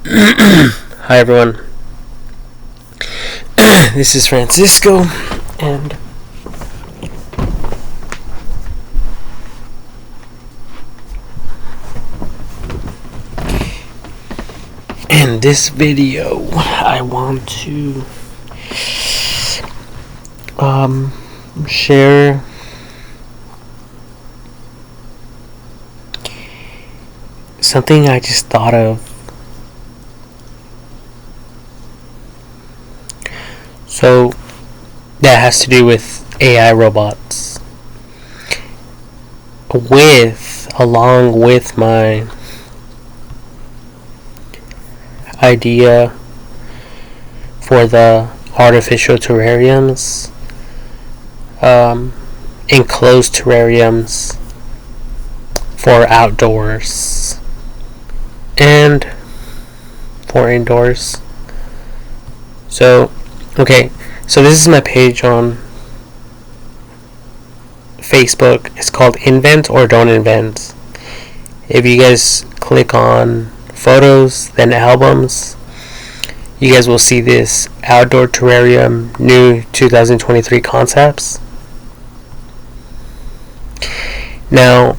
Hi everyone. This is Francisco, and in this video, I want to share something I just thought of. So that has to do with AI robots, along with my idea for the artificial terrariums, enclosed terrariums for outdoors and for indoors. So this is my page on Facebook. It's called Invent or Don't Invent. If you guys click on photos, then albums, you guys will see this outdoor terrarium new 2023 concepts. Now,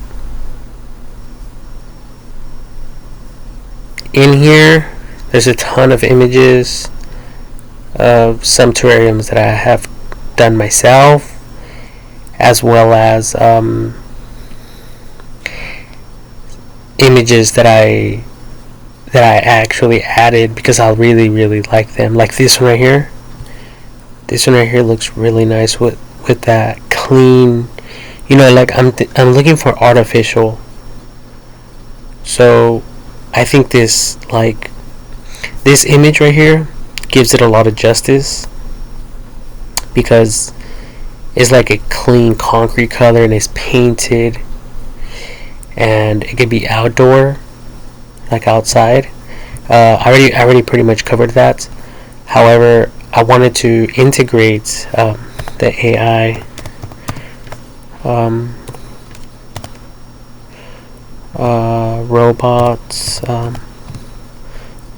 in here, there's a ton of images of some terrariums that I have done myself, as well as images that I actually added because I really like them. Like this one right here. This one right here looks really nice with that clean. Like I'm looking for artificial. So I think this image right here gives it a lot of justice because it's like a clean concrete color and it's painted, and it could be outdoor, like outside. I already pretty much covered that. However, I wanted to integrate the AI robots, the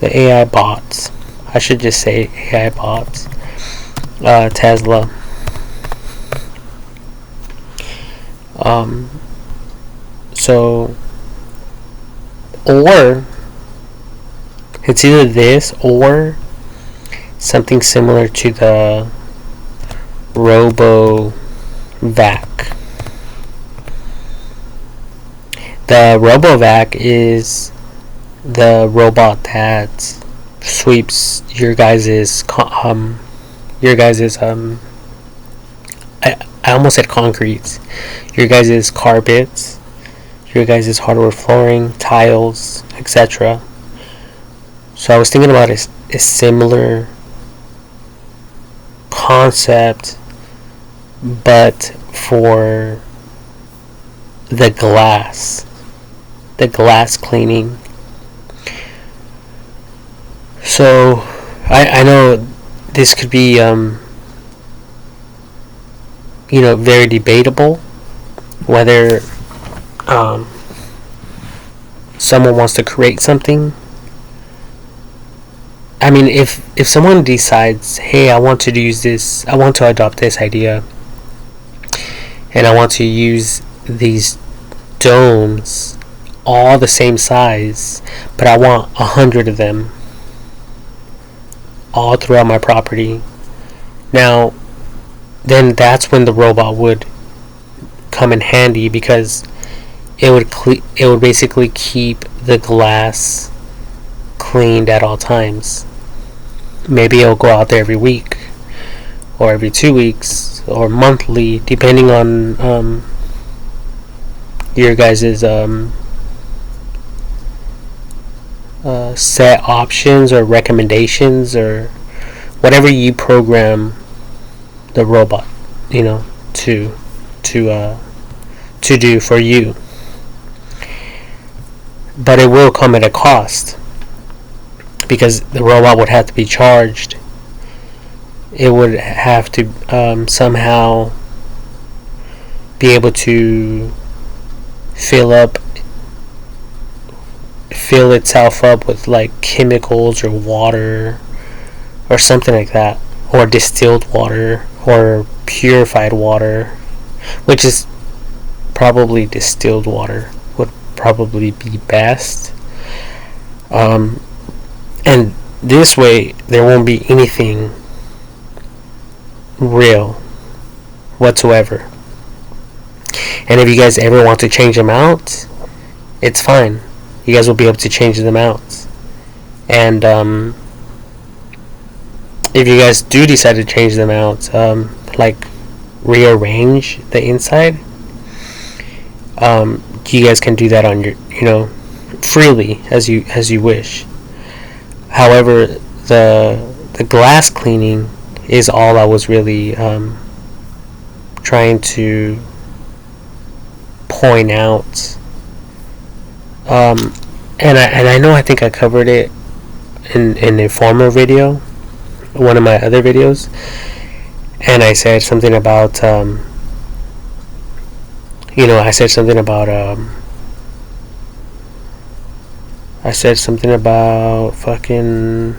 AI bots. I should just say AI bots. Tesla. So, or it's either this or something similar to the Robo Vac. The Robo Vac is the robot that sweeps your guys's I almost said concrete, your guys's carpets, your guys's hardwood flooring, tiles, etc. So I was thinking about a similar concept, but for the glass cleaning. So I know this could be very debatable whether someone wants to create something. I mean, if someone decides, hey, I want to use this, I want to adopt this idea, and I want to use these domes all the same size, but I want 100 of them all throughout my property. Now, then that's when the robot would come in handy, because it would basically keep the glass cleaned at all times. Maybe it'll go out there every week or every 2 weeks or monthly, depending on your guys's set options or recommendations or whatever you program the robot, to do for you. But it will come at a cost, because the robot would have to be charged. It would have to somehow be able to fill fill itself up with like chemicals or water or something like that, or distilled water or purified water, which is probably distilled water would probably be best. And this way there won't be anything real whatsoever. And if you guys ever want to change them out, it's fine. You guys will be able to change them out. And if you guys do decide to change them out, like rearrange the inside, you guys can do that on your, freely as you wish. However, the glass cleaning is all I was really trying to point out. And I know I think I covered it in a former video, one of my other videos, and I said something about fucking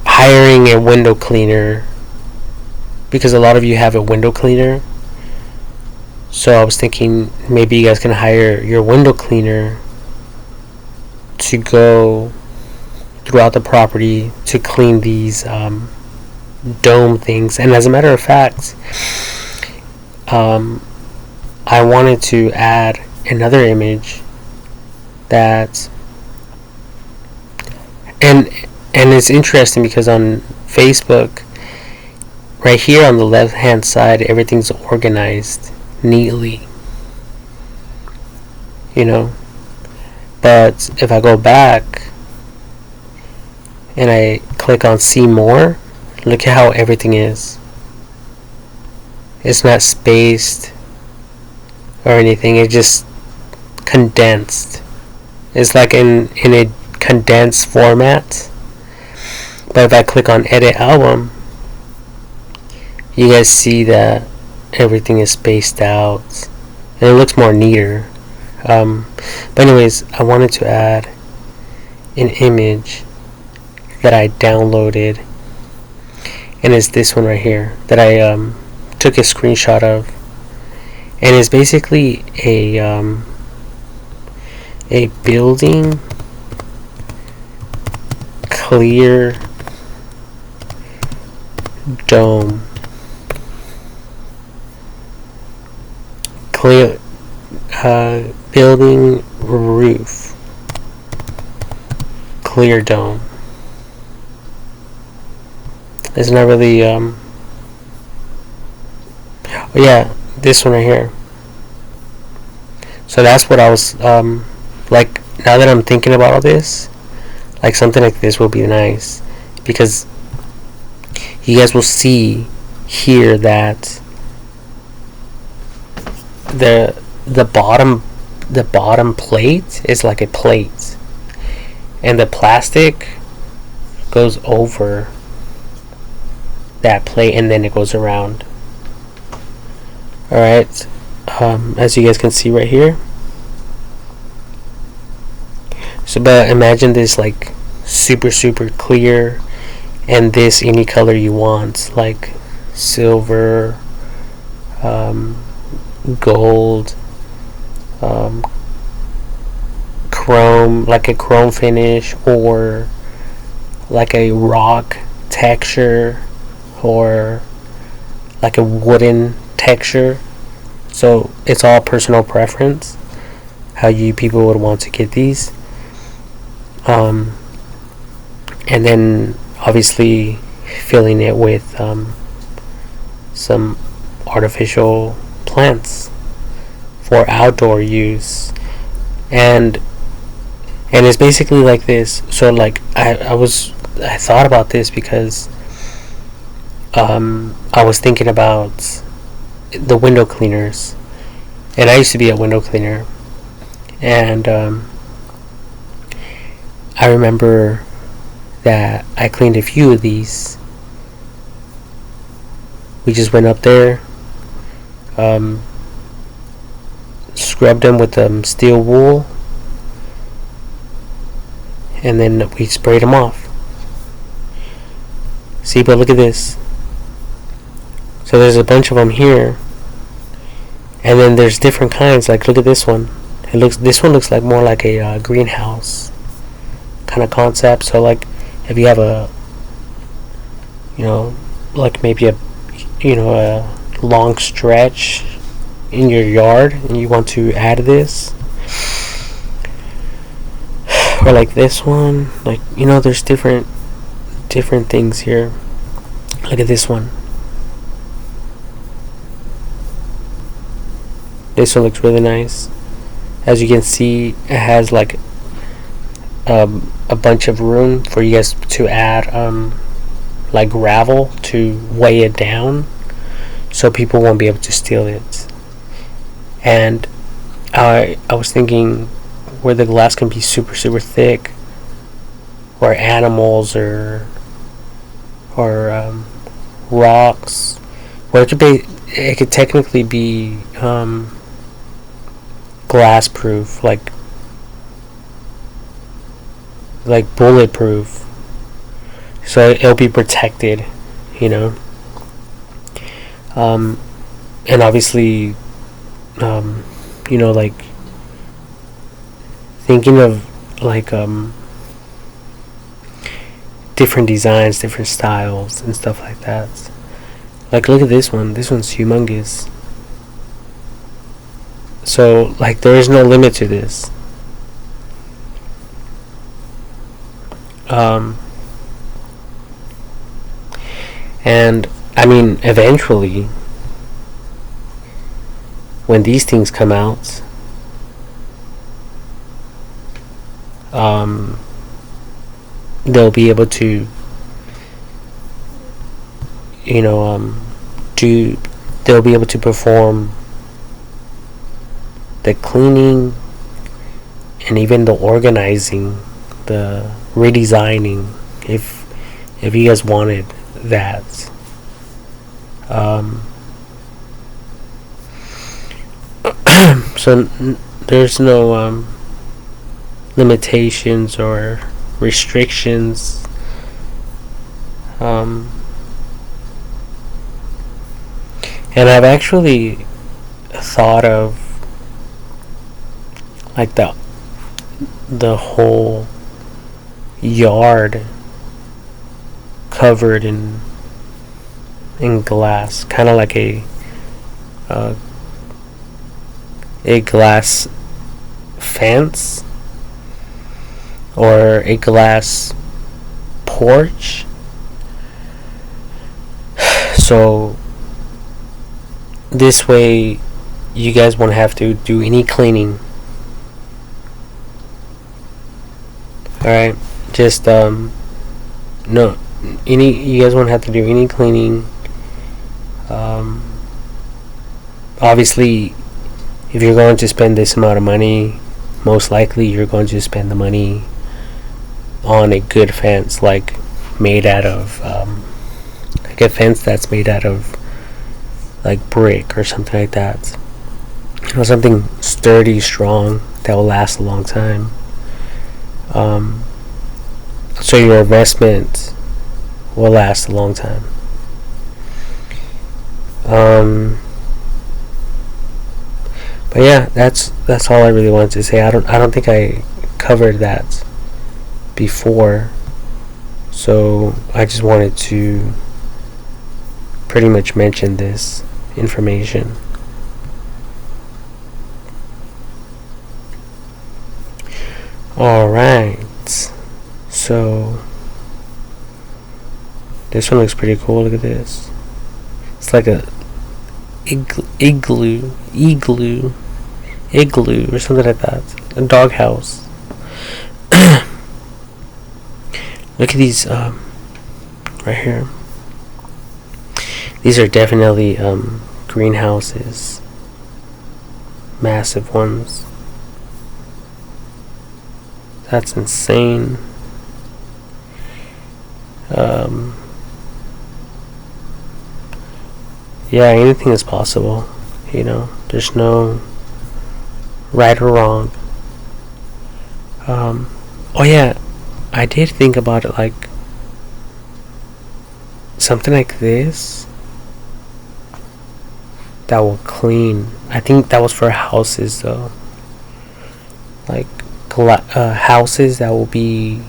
hiring a window cleaner, because a lot of you have a window cleaner. So I was thinking maybe you guys can hire your window cleaner to go throughout the property to clean these dome things. And as a matter of fact, I wanted to add another image that, and it's interesting because on Facebook, right here on the left hand side, everything's organized neatly, but if I go back and I click on see more, look at how everything is. It's not spaced or anything, it's just condensed. It's like in a condensed format. But if I click on edit album, you guys see that everything is spaced out and it looks more neater. But anyways, I wanted to add an image that I downloaded, and it's this one right here that I took a screenshot of, and it's basically a building clear dome, clear building roof, clear dome. It's not really this one right here. So that's what I was like, now that I'm thinking about all this, like something like this will be nice, because you guys will see here that the bottom plate is like a plate, and the plastic goes over that plate and then it goes around. Alright, as you guys can see right here. So but imagine this like super clear, and this any color you want, like silver, gold, chrome, like a chrome finish, or like a rock texture, or like a wooden texture. So it's all personal preference how you people would want to get these. And then obviously filling it with some artificial plants for outdoor use, and it's basically like this. So like I thought about this because I was thinking about the window cleaners, and I used to be a window cleaner, and I remember that I cleaned a few of these. We just went up there, scrubbed them with steel wool, and then we sprayed them off. See, but look at this. So there's a bunch of them here, and then there's different kinds. Like, look at this one. This one looks like more like a greenhouse kind of concept. So like, if you have a, like maybe a long stretch in your yard and you want to add this, or like this one, like, there's different things here. Look at this one. This one looks really nice. As you can see, it has like a bunch of room for you guys to add like gravel to weigh it down, so people won't be able to steal it. And I was thinking where the glass can be super thick, or animals or rocks, where it could technically be glass proof, like bulletproof, so it'll be protected, and obviously, like thinking of like different designs, different styles and stuff like that. Like, look at this one. This one's humongous. So like, there is no limit to this. And I mean, eventually, when these things come out, they'll be able to, they'll be able to perform the cleaning and even the organizing, the redesigning, if you guys wanted that. So there's no limitations or restrictions. And I've actually thought of like the whole yard covered in glass, kind of like a glass fence or a glass porch. So this way you guys won't have to do any cleaning. Alright, just you guys won't have to do any cleaning. Obviously, if you're going to spend this amount of money, most likely you're going to spend the money on a good fence, like made out of like a fence that's made out of like brick or something like that, or something sturdy, strong, that will last a long time. So your investment will last a long time. But yeah, that's all I really wanted to say. I don't think I covered that before, so I just wanted to pretty much mention this information. Alright, so this one looks pretty cool. Look at this. It's like a igloo or something like that. A doghouse. Look at these right here. These are definitely greenhouses. Massive ones. That's insane. Yeah, anything is possible. There's no right or wrong. Oh yeah, I did think about it, like something like this that will clean. I think that was for houses though, like houses that will be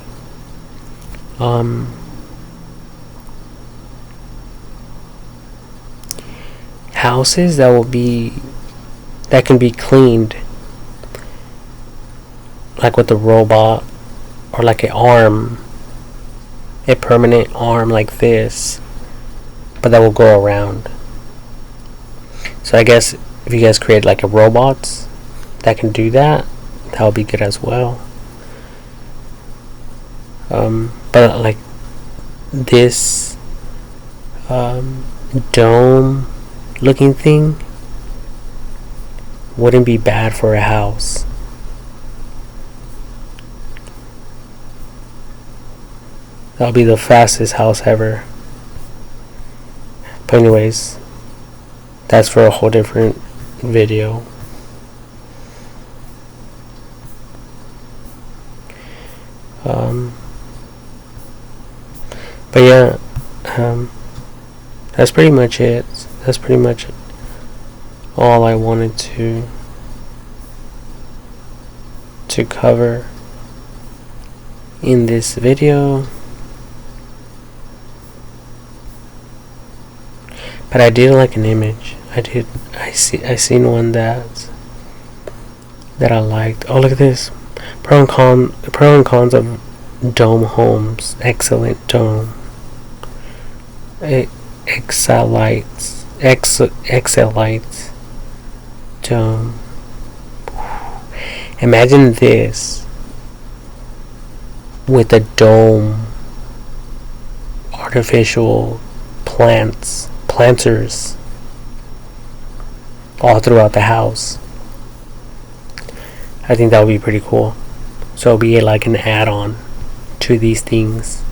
um houses that will be that can be cleaned, like with a robot, or like a permanent arm like this, but that will go around. So I guess if you guys create like a robot that can do that, that would be good as well. But like this dome looking thing wouldn't be bad for a house. That'll be the fastest house ever. But anyways, that's for a whole different video. But yeah, that's pretty much it. That's pretty much all I wanted to cover in this video. But I did like an image. I seen one that I liked. Oh, look at this. Pro and cons of dome homes. Excellent dome. Excellite dome. Imagine this with a dome, artificial planters all throughout the house. I think that would be pretty cool. So it'll be like an add-on to these things.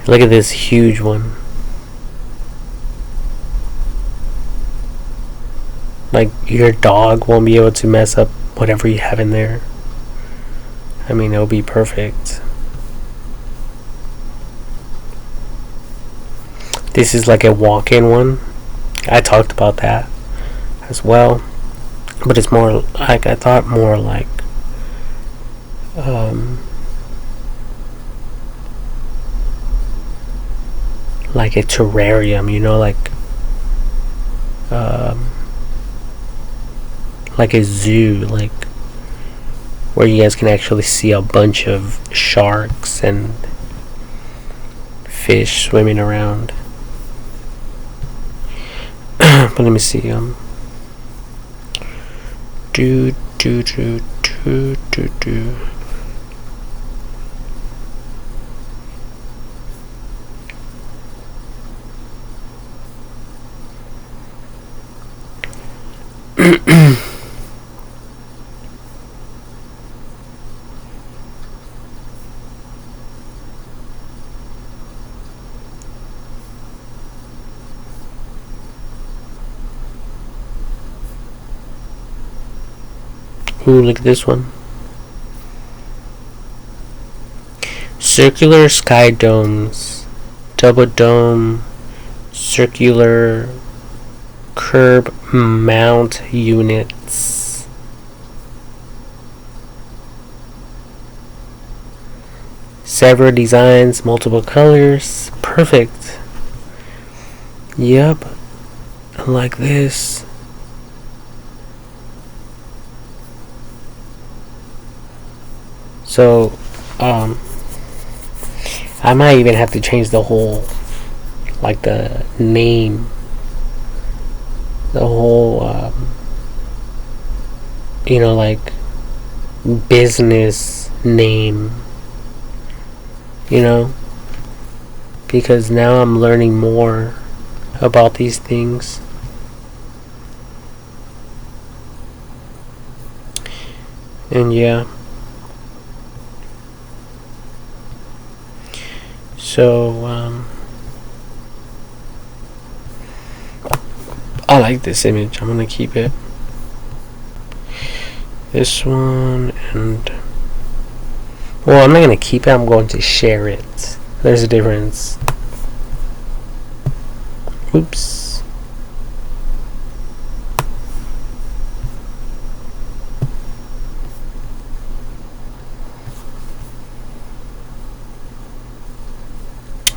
Look at this huge one. Like, your dog won't be able to mess up whatever you have in there. I mean, it'll be perfect. This is like a walk-in one. I talked about that as well. But it's more like, I thought more like a terrarium, you know, like a zoo, like where you guys can actually see a bunch of sharks and fish swimming around. But let me see. Do. Ooh, look at this one. Circular sky domes, double dome, circular curb mount units. Several designs, multiple colors. Perfect. Yep. Like this. So, I might even have to change the whole, like the name, the whole, you know, like business name, you know, because now I'm learning more about these things. And yeah. So, I like this image. I'm gonna keep it. This one, and well, I'm not gonna keep it. I'm going to share it. There's a difference. Oops.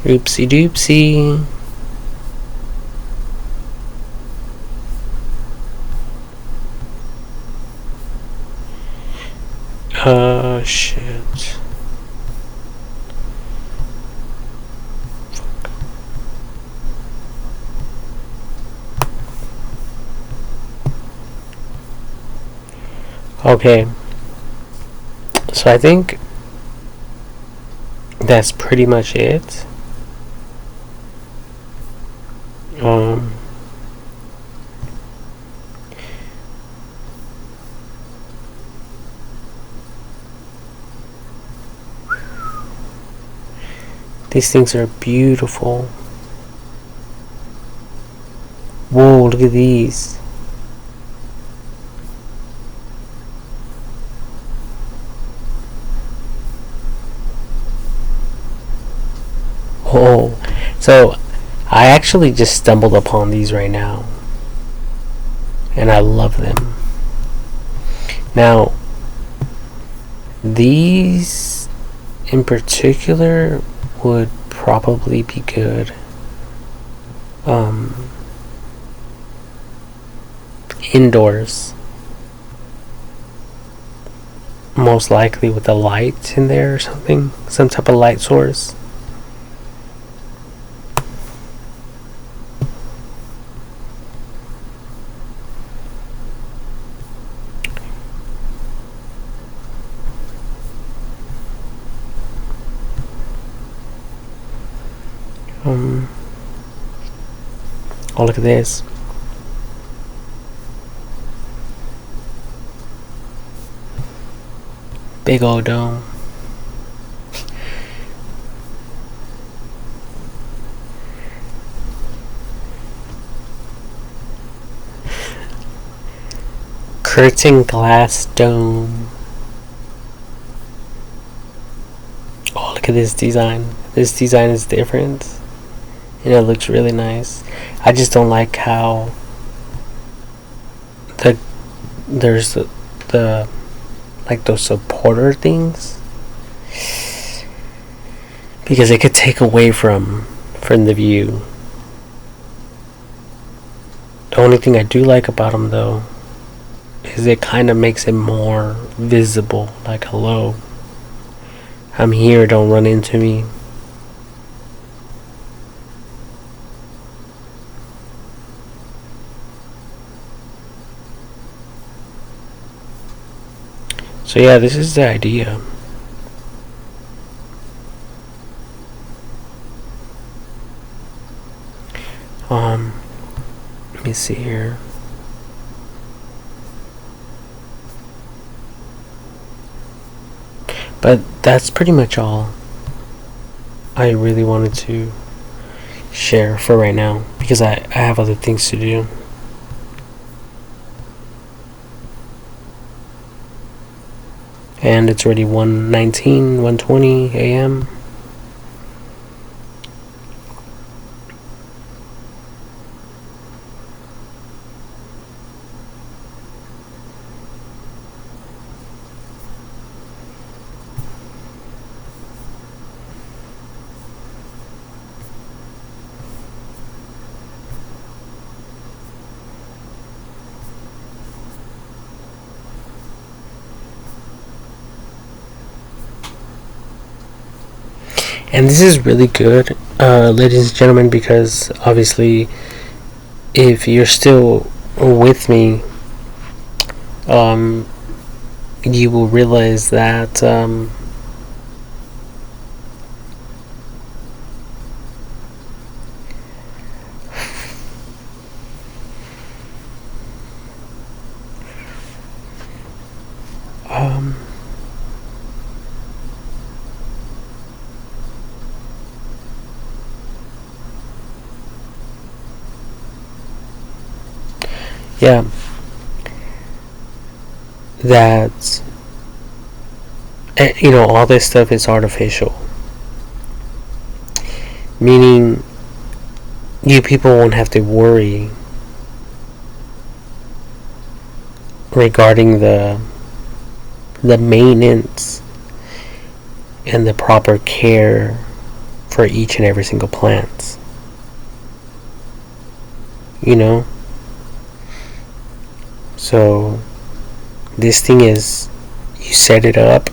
Oopsie doopsie. Shit. Okay. So I think that's pretty much it. These things are beautiful. Whoa, look at these. Oh, so I actually just stumbled upon these right now, and I love them. Now, these in particular would probably be good indoors, most likely with a light in there or something, some type of light source. Oh, look at this. Big old dome. Curtain glass dome. Oh, look at this design. This design is different, and it looks really nice. I just don't like how there's the like those supporter things, because it could take away from the view. The only thing I do like about them though is it kind of makes it more visible, like, hello, I'm here, don't run into me. So yeah, this is the idea. Let me see here. But that's pretty much all I really wanted to share for right now, because I have other things to do. And it's already 1:19, 1:20 a.m. And this is really good, ladies and gentlemen, because obviously, if you're still with me, you will realize that Um, yeah, that all this stuff is artificial, meaning you people won't have to worry regarding the maintenance and the proper care for each and every single plant. You know? So this thing is, you set it up,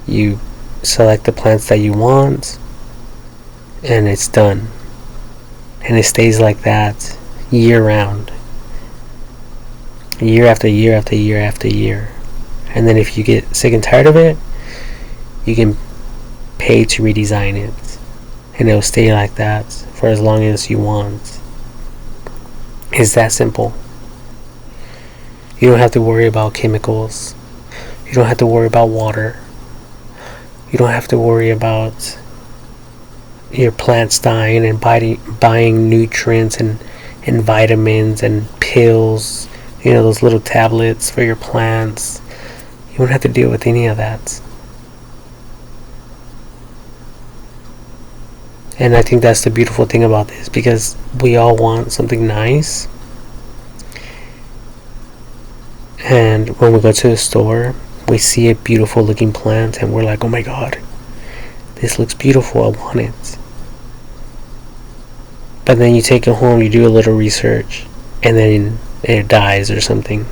you select the plants that you want, and it's done. And it stays like that year round. Year after year after year after year. And then if you get sick and tired of it, you can pay to redesign it. And it'll stay like that for as long as you want. It's that simple. You don't have to worry about chemicals. You don't have to worry about water. You don't have to worry about your plants dying and buying nutrients and vitamins and pills, those little tablets for your plants. You don't have to deal with any of that. And I think that's the beautiful thing about this, because we all want something nice. And when we go to the store, we see a beautiful looking plant and we're like, oh my god, this looks beautiful, I want it. But then you take it home, you do a little research, and then it dies or something.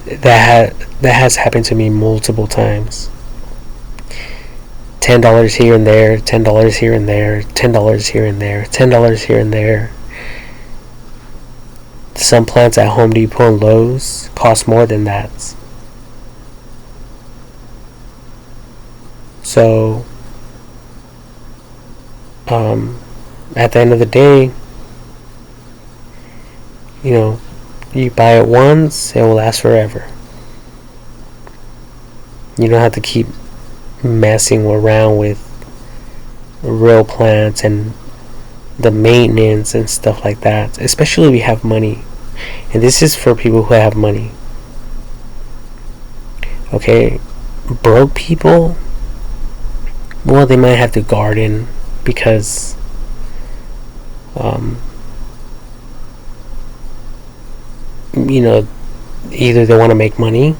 That has happened to me multiple times. $10 here and there, $10 here and there, $10 here and there, $10 here and there. Some plants at Home Depot and Lowe's cost more than that. So, at the end of the day, you buy it once, it will last forever. You don't have to keep messing around with real plants and the maintenance and stuff like that, especially if you have money. And this is for people who have money. Okay, broke people, well, they might have to garden because either they want to make money,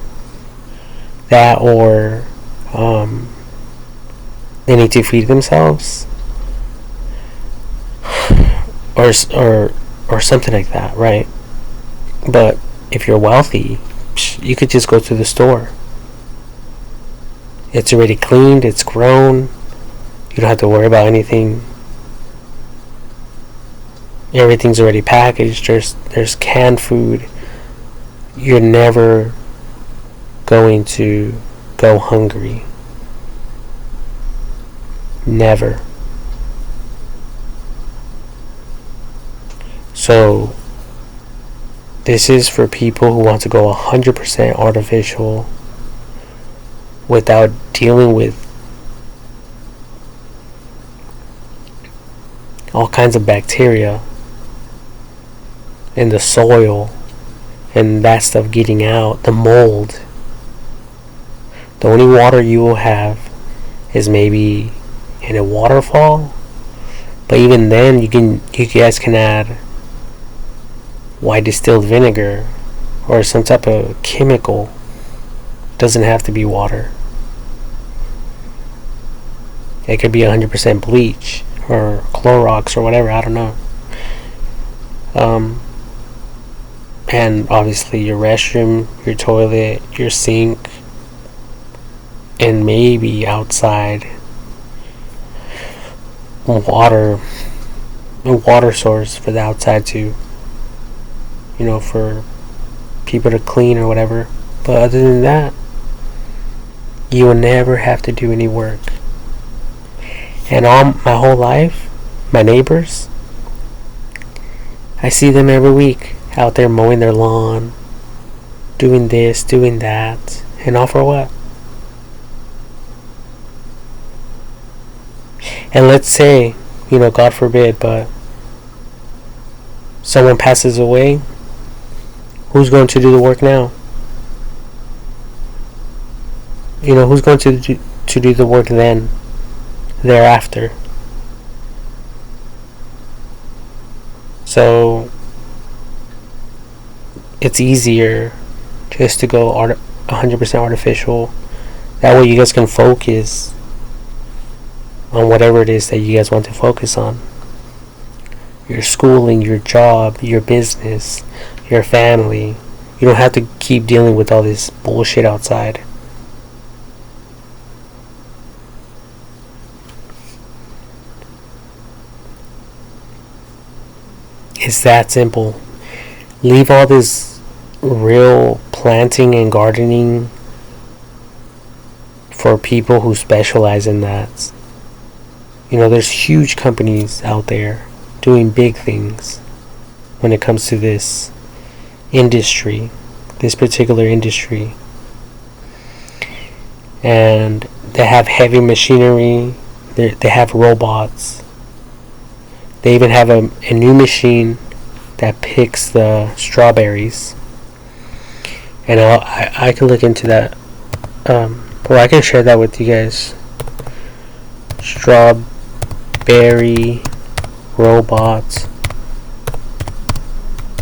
that, or they need to feed themselves, or something like that, right? But if you're wealthy, you could just go to the store. It's already cleaned, it's grown. You don't have to worry about anything. Everything's already packaged. There's canned food. You're never going to go hungry. Never. So this is for people who want to go 100% artificial without dealing with all kinds of bacteria in the soil and that stuff getting out, the mold. The only water you will have is maybe in a waterfall, but even then you guys can add white distilled vinegar or some type of chemical. Doesn't have to be water. It could be 100% bleach or Clorox or whatever, I don't know. And obviously your restroom, your toilet, your sink, and maybe outside water, a water source for the outside too, for people to clean or whatever. But other than that, you will never have to do any work. And all my whole life, my neighbors, I see them every week out there mowing their lawn, doing this, doing that, and all for what? And let's say, God forbid, but someone passes away, who's going to do the work now? Who's going to do the work then, thereafter? So it's easier just to go 100% artificial. That way you guys can focus on whatever it is that you guys want to focus on. Your schooling, your job, your business, your family. You don't have to keep dealing with all this bullshit outside. It's that simple. Leave all this real planting and gardening for people who specialize in that. There's huge companies out there doing big things when it comes to this industry, this particular industry. And they have heavy machinery, they have robots. They even have a new machine that picks the strawberries. And I can look into that. Or I can share that with you guys. Strawberry robot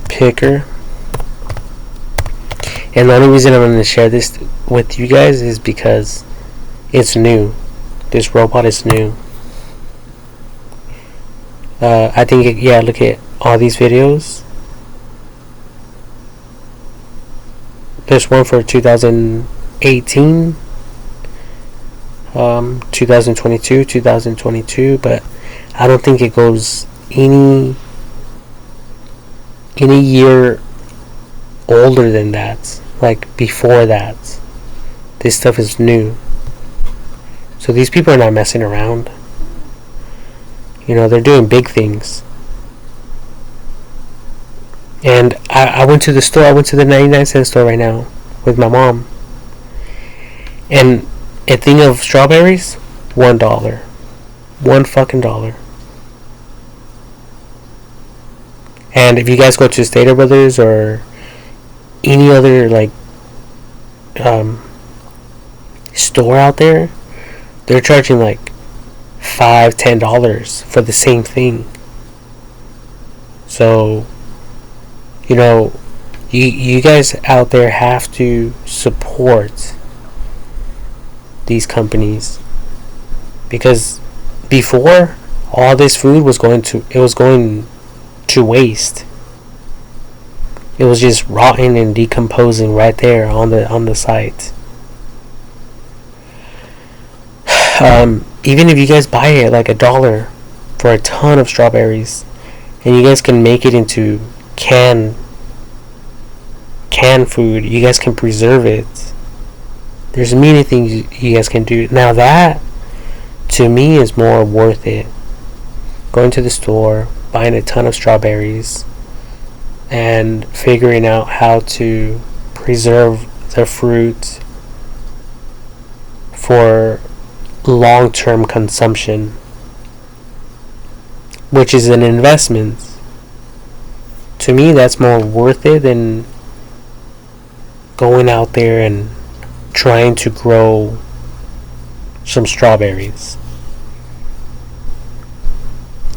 picker. And the only reason I'm going to share this with you guys is because it's new. This robot is new. I think, look at all these videos. There's one for 2018, 2022, 2022, but I don't think it goes any year older than that, like before that. This stuff is new. So these people are not messing around. They're doing big things. And I went to the store. I went to the 99-cent store right now with my mom. And a thing of strawberries, $1. $1 And if you guys go to Stater Brothers or any other store out there, they're charging like $5-10 for the same thing. So you guys out there have to support these companies, because before, all this food was going to waste. It was just rotting and decomposing right there on the site. Even if you guys buy it like $1 for a ton of strawberries, and you guys can make it into canned food, you guys can preserve it. There's many things you guys can do. Now that, to me, is more worth it. Going to the store, buying a ton of strawberries, and figuring out how to preserve the fruit for long-term consumption, which is an investment. To me, that's more worth it than going out there and trying to grow some strawberries.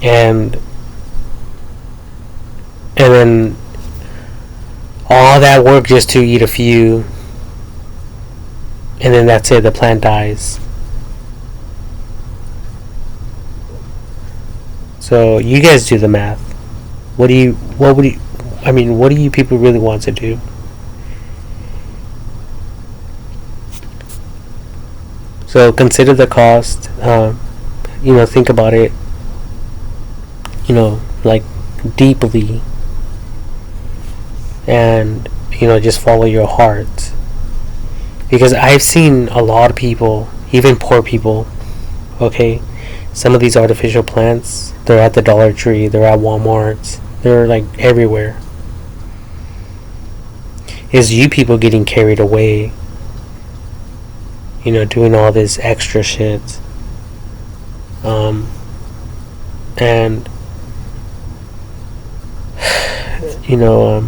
And then all that work just to eat a few, and then that's it, the plant dies. So you guys do the math. What do you people really want to do? So consider the cost. Think about it. Deeply, and just follow your heart. Because I've seen a lot of people, even poor people. Okay, some of these artificial plants, they're at the Dollar Tree, they're at Walmart, they're like everywhere. is you people getting carried away, doing all this extra shit. And you know,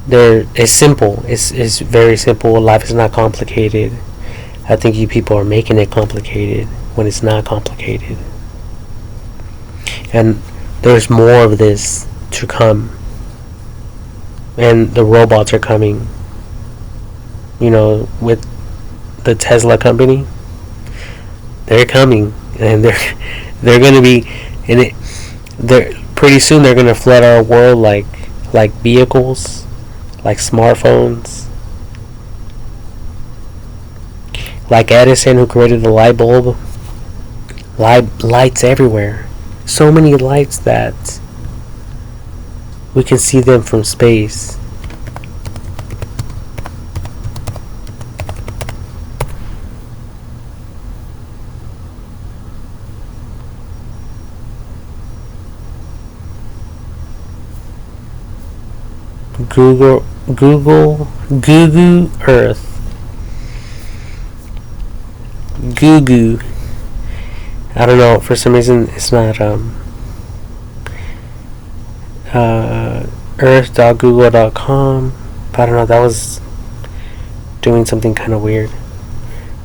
there it's simple. It's very simple. Life is not complicated. I think you people are making it complicated when it's not complicated. And there's more of this to come. And the robots are coming. With the Tesla company, they're coming, and they're gonna be in it. They're pretty soon. They're gonna flood our world like vehicles, like smartphones, like Edison, who created the light bulb. Lights everywhere. So many lights that we can see them from space. Google Earth. Goo. I don't know. For some reason, it's not earth.google.com. I don't know. That was doing something kind of weird.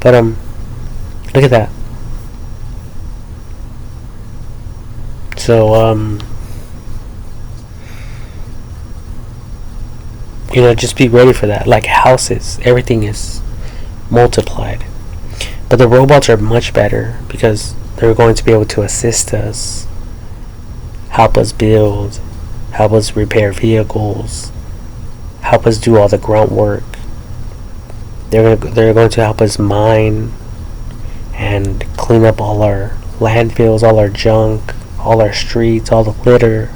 But look at that. So just be ready for that. Like houses, everything is multiplied. But the robots are much better because they're going to be able to assist us, help us build, help us repair vehicles, help us do all the grunt work. They're going to help us mine and clean up all our landfills, all our junk, all our streets, all the litter,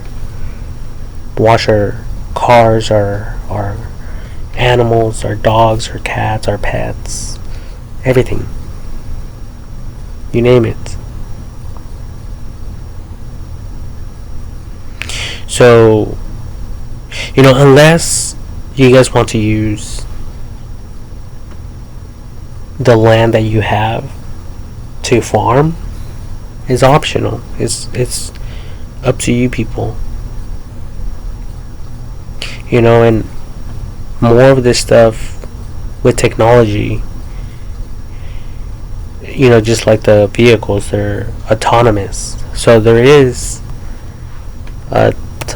wash our cars, our animals, our dogs, our cats, our pets, everything. You name it. So, unless you guys want to use the land that you have to farm, is optional. It's up to you people. And more of this stuff with technology, just like the vehicles, they're autonomous. So there is autonomous,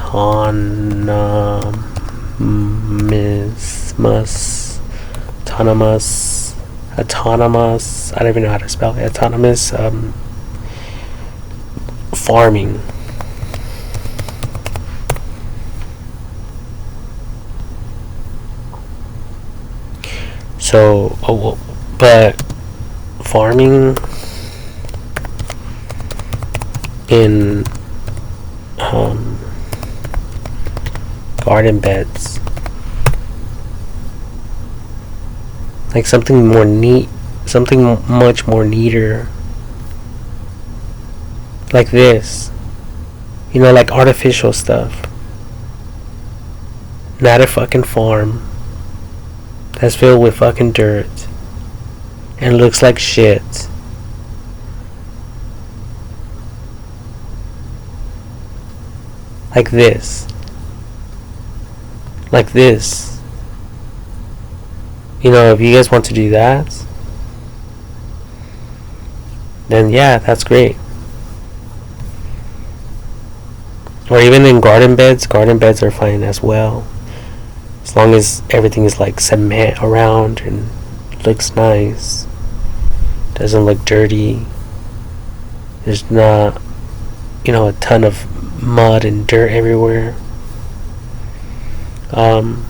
I don't even know how to spell it. Autonomous farming. So, but farming in garden beds, like something more neat, something much more neater, like this, like artificial stuff, not a fucking farm that's filled with fucking dirt and looks like shit. Like this. If you guys want to do that, then yeah, that's great. Or even in garden beds are fine as well. As long as everything is like cement around and looks nice, doesn't look dirty, there's not a ton of mud and dirt everywhere, and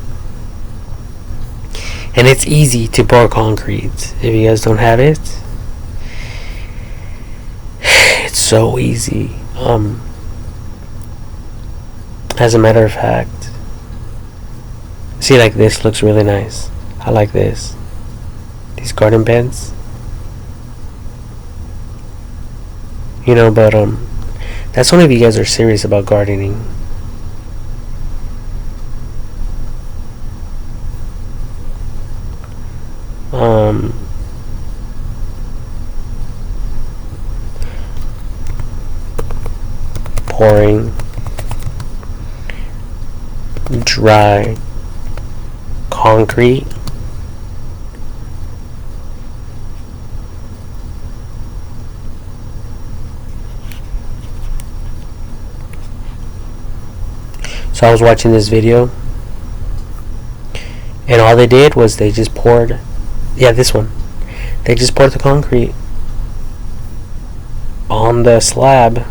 it's easy to pour concrete. If you guys don't have it, it's so easy. As a matter of fact, see, like this looks really nice. I like this. These garden beds. But that's only if you guys are serious about gardening. um, pouring dry concrete so I was watching this video, and all they did was they just poured, this one, they just poured the concrete on the slab,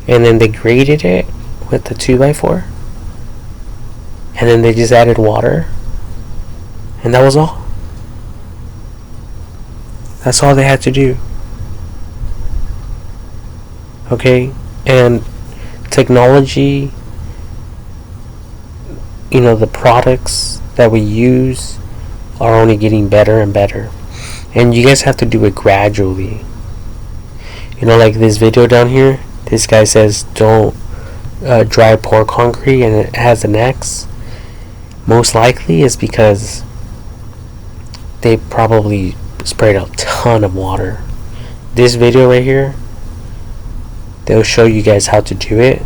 and then they graded it with the 2x4, and then they just added water, and that was all. That's all they had to do. Okay? And technology, the products that we use are only getting better and better. And you guys have to do it gradually. Like this video down here, this guy says don't dry pour concrete, and it has an X. Most likely is because they probably sprayed a ton of water. This video right here, they'll show you guys how to do it.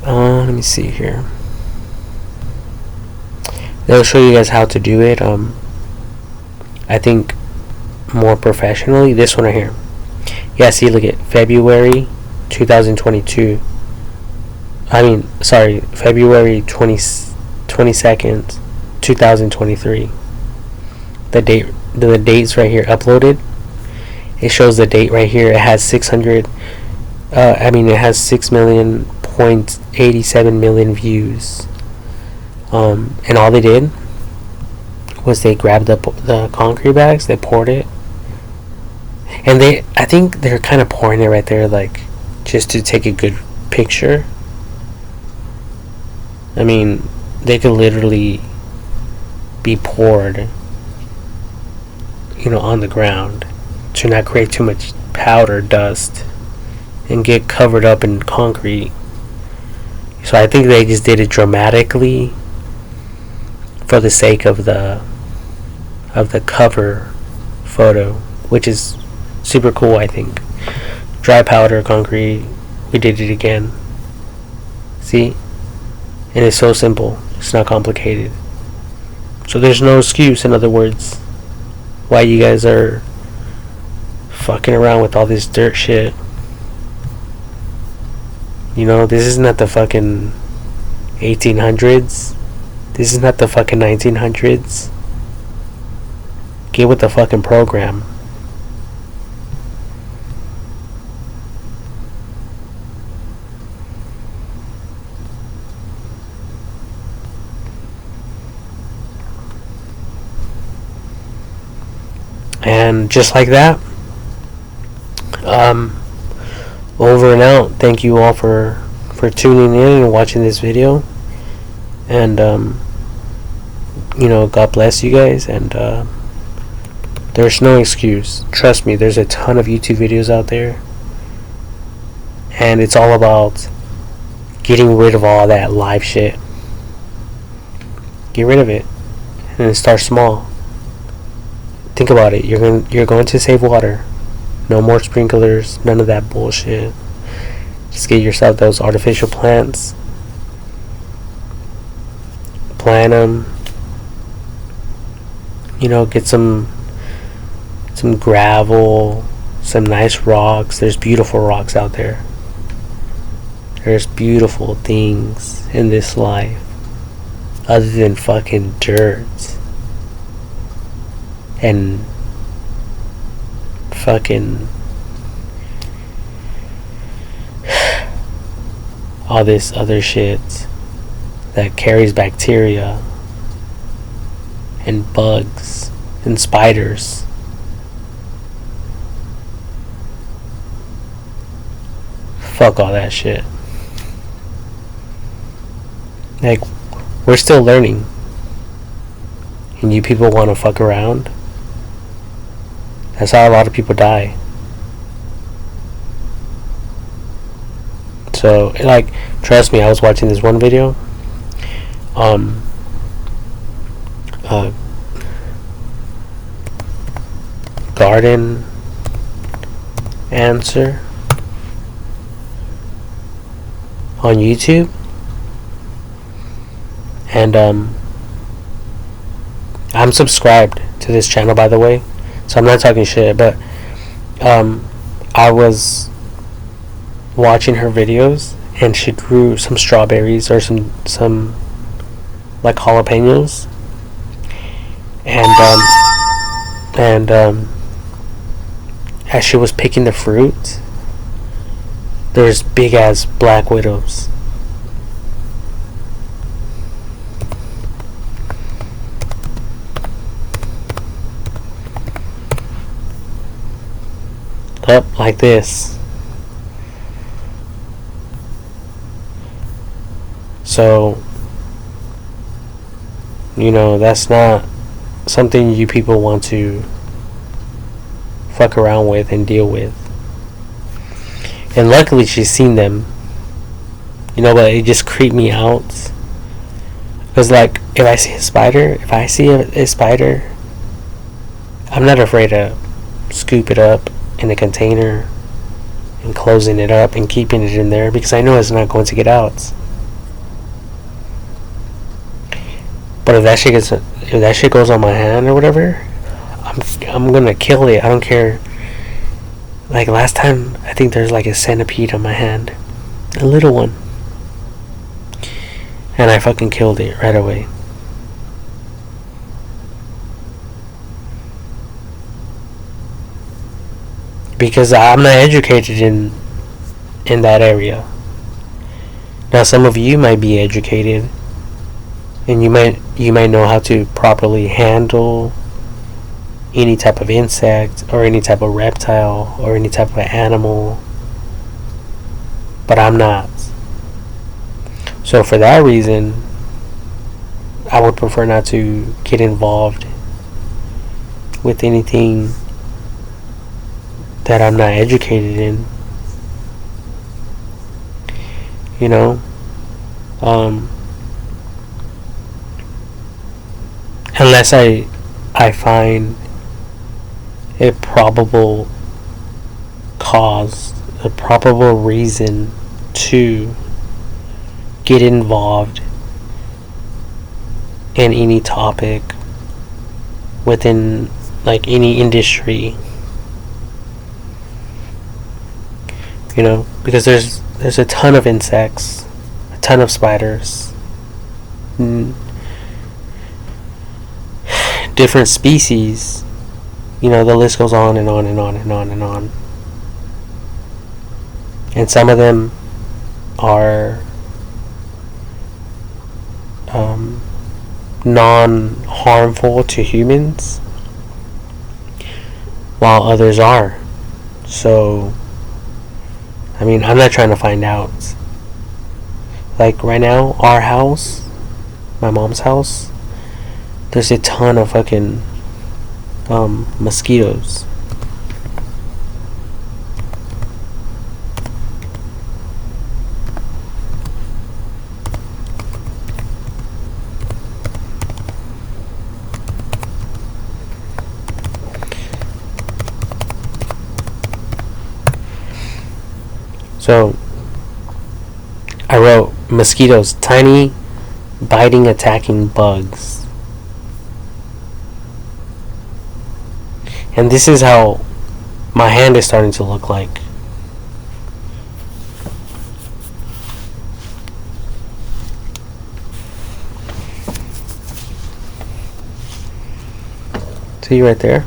Let me see here. They'll show you guys how to do it. I think more professionally. This one right here. Yeah, see, look at February 2022. February 22nd, 2023. The dates right here uploaded. It shows the date right here. It has 600. It has 6.87 million views. And all they did was they grabbed the concrete bags, they poured it, and I think they're kind of pouring it right there, like just to take a good picture. They could literally be poured, on the ground to not create too much powder dust and get covered up in concrete. So I think they just did it dramatically for the sake of the cover photo, which is super cool. I think dry powder concrete, we did it again. See, and it's so simple, it's not complicated. So there's no excuse, in other words, why you guys are fucking around with all this dirt shit. This is not the fucking 1800s. This is not the fucking 1900s. Get with the fucking program. And just like that, over and out. Thank you all for tuning in and watching this video. And God bless you guys. And there's no excuse. Trust me, there's a ton of YouTube videos out there, and it's all about getting rid of all that live shit. Get rid of it, and then start small. Think about it. You're going to save water. No more sprinklers. None of that bullshit. Just get yourself those artificial plants. Plant them. Get some gravel, some nice rocks. There's beautiful rocks out there. There's beautiful things in this life other than fucking dirt and fucking all this other shit that carries bacteria and bugs and spiders. Fuck all that shit. Like, we're still learning, and you people want to fuck around. That's how a lot of people die. So, like, trust me, I was watching this one video. Uh, garden answer on YouTube, and I'm subscribed to this channel, by the way, so I'm not talking shit, but I was watching her videos, and she grew some strawberries or some like jalapenos, and as she was picking the fruit, there's big ass black widows. Up like this. So, that's not something you people want to fuck around with and deal with. And luckily she's seen them. But it just creeped me out. Because, like, if I see a spider, I'm not afraid to scoop it up in a container and closing it up and keeping it in there, because I know it's not going to get out. But if that shit goes on my hand or whatever, I'm gonna kill it. I don't care. Like last time, I think there's like a centipede on my hand, a little one, and I fucking killed it right away. Because I'm not educated in that area. Now some of you might be educated, and you might know how to properly handle any type of insect or any type of reptile or any type of animal, but I'm not. So for that reason, I would prefer not to get involved with anything that I'm not educated in. Unless I find a probable cause, a probable reason to get involved in any topic within like any industry. Because there's a ton of insects, a ton of spiders, different species. The list goes on and on and on and on and on. And some of them are non-harmful to humans, while others are. So, I'm not trying to find out. Like right now, our house, my mom's house, there's a ton of fucking mosquitoes. So I wrote mosquitoes, tiny, biting, attacking bugs. And this is how my hand is starting to look like. See right there?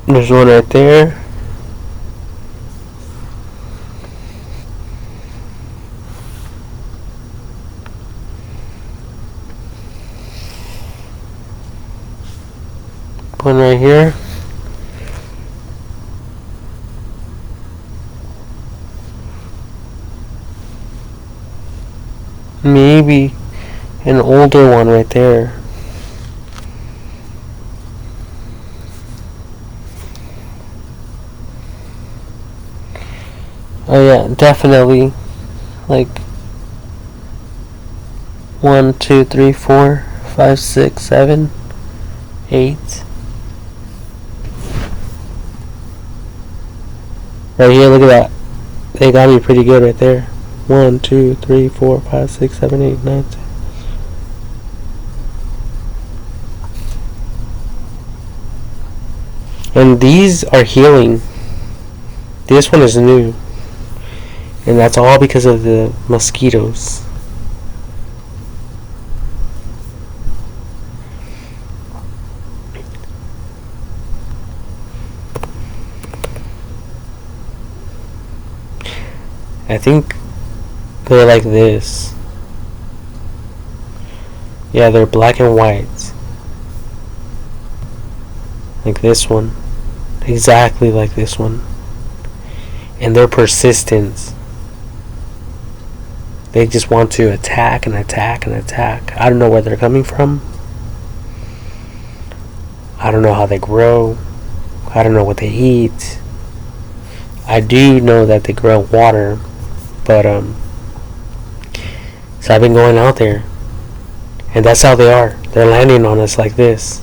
There's one right there. One right here. Maybe an older one right there. Oh yeah, definitely. Like 1, 2, 3, 4, 5, 6, 7, 8. Right here, look at that. They got me pretty good right there. 1, 2, 3, 4, 5, 6, 7, 8, 9, 10. And these are healing. This one is new. And that's all because of the mosquitoes. I think they're like this. Yeah, they're black and white. Like this one. Exactly like this one. And they're persistent. They just want to attack and attack and attack. I don't know where they're coming from. I don't know how they grow. I don't know what they eat. I do know that they grow water, but so I've been going out there, and that's how they are. They're landing on us like this.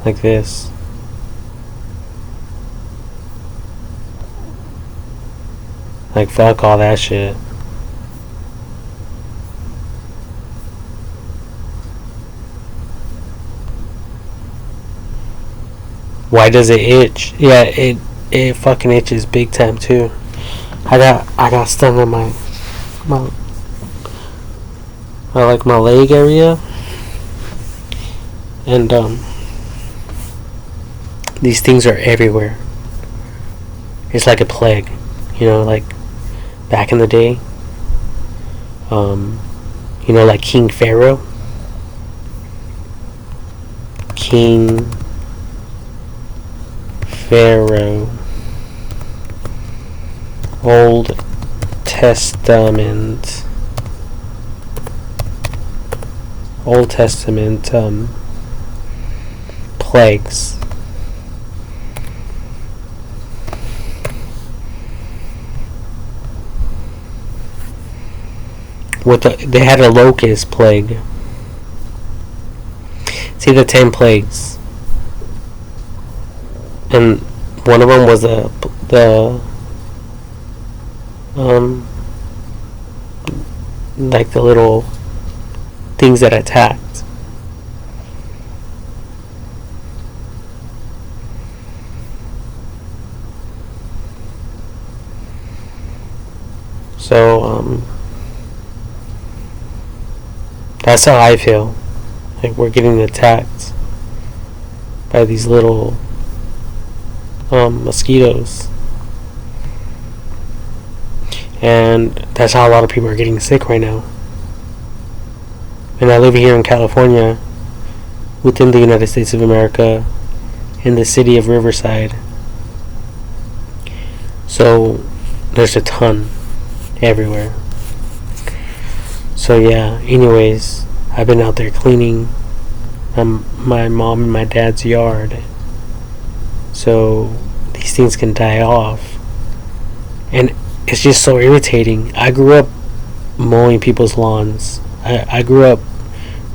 Like this. Like fuck all that shit. Why does it itch? Yeah, it fucking itches big time too. I got stung on my like my leg area, and these things are everywhere. It's like a plague, you know, like back in the day. You know, like King Pharaoh. King Pharaoh. Old Testament. Old Testament plagues. They had a locust plague. See the 10 plagues, and one of them was the like the little things that attacked. So that's how I feel. Like we're getting attacked by these little mosquitoes. And that's how a lot of people are getting sick right now. And I live here in California, within the United States of America, in the city of Riverside. So there's a ton everywhere. So yeah, anyways, I've been out there cleaning my mom and my dad's yard, so these things can die off. And it's just so irritating. I grew up mowing people's lawns. I grew up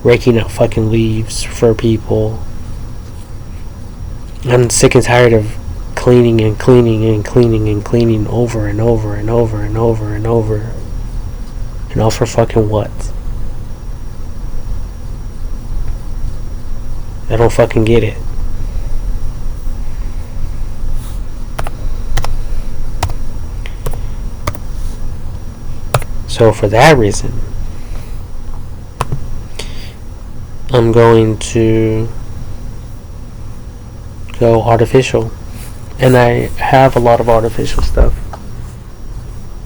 raking up fucking leaves for people. I'm sick and tired of cleaning and cleaning and cleaning and cleaning over and over and over and over and over. And all for fucking what? I don't fucking get it. So for that reason, I'm going to go artificial. And I have a lot of artificial stuff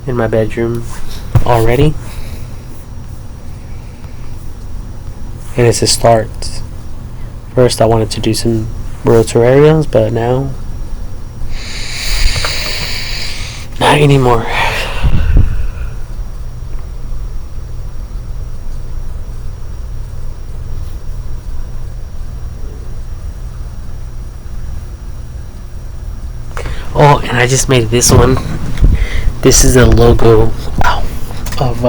in my bedroom already. And it's a start. First I wanted to do some real terrariums, but now not anymore. and I just made this one. This is the logo of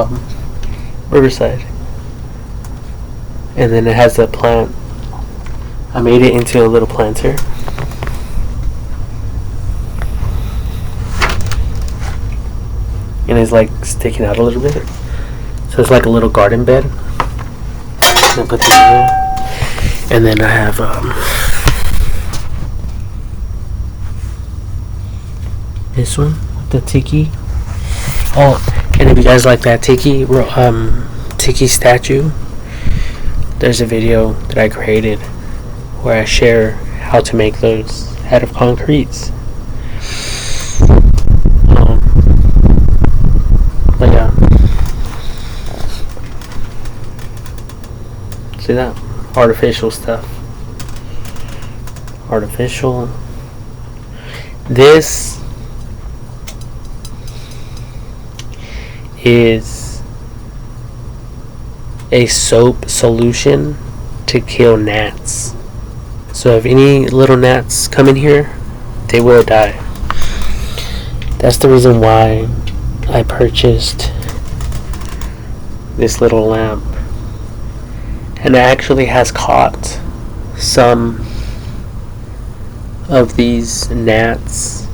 Riverside, and then it has a plant. I made it into a little planter. And it's like sticking out a little bit. So it's like a little garden bed. And I put that in there. And then I have this one, the tiki. Oh, and if you guys like that tiki statue, there's a video that I created where I share how to make those out of concretes. But yeah, see that artificial stuff. Artificial. This is a soap solution to kill gnats. So if any little gnats come in here, they will die. That's the reason why I purchased this little lamp. And it actually has caught some of these gnats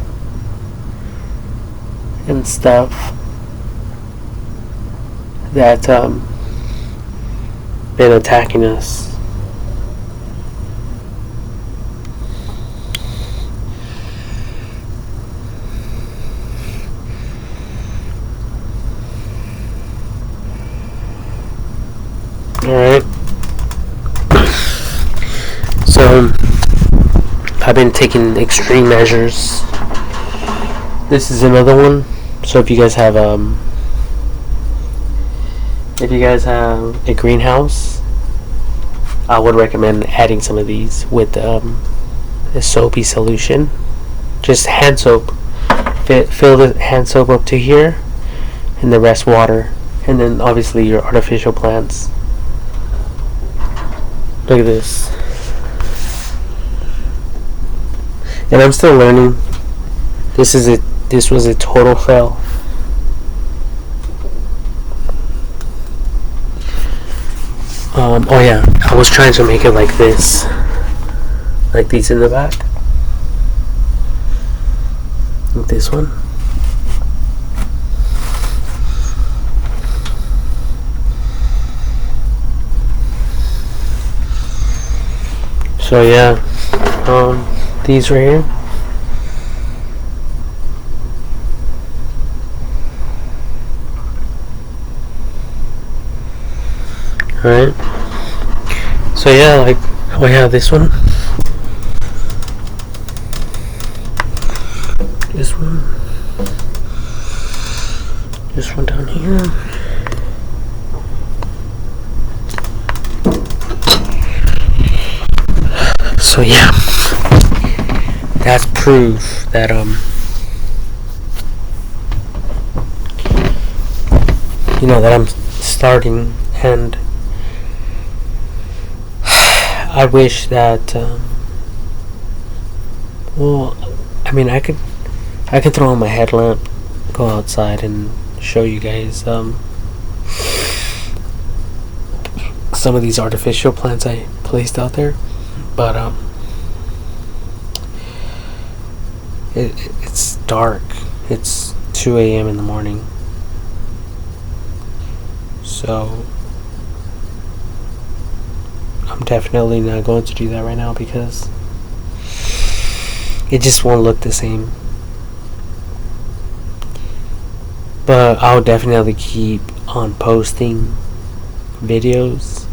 and stuff that been attacking us. Alright. So I've been taking extreme measures. This is another one. So if you guys have a greenhouse, I would recommend adding some of these with a soapy solution. Just hand soap. Fill the hand soap up to here, and the rest water, and then obviously your artificial plants. Look at this. And I'm still learning. This was a total fail. Oh yeah, I was trying to make it like this. Like these in the back. Like this one. So yeah, these right here. Alright. So yeah, like, oh yeah, this one. This one. This one down here. So yeah, that's proof that that I'm starting, and I wish that well, I mean, I could throw on my headlamp, go outside and show you guys some of these artificial plants I placed out there. But it's dark. It's 2 a.m. in the morning. So I'm definitely not going to do that right now because it just won't look the same. But I'll definitely keep on posting videos.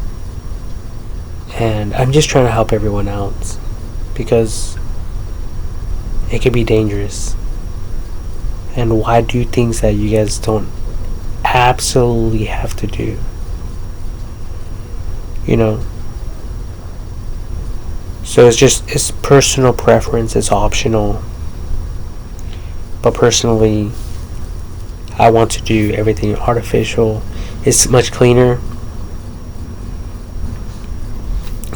And I'm just trying to help everyone out because it can be dangerous. And why do things that you guys don't absolutely have to do? So it's personal preference, it's optional. But personally, I want to do everything artificial. It's much cleaner.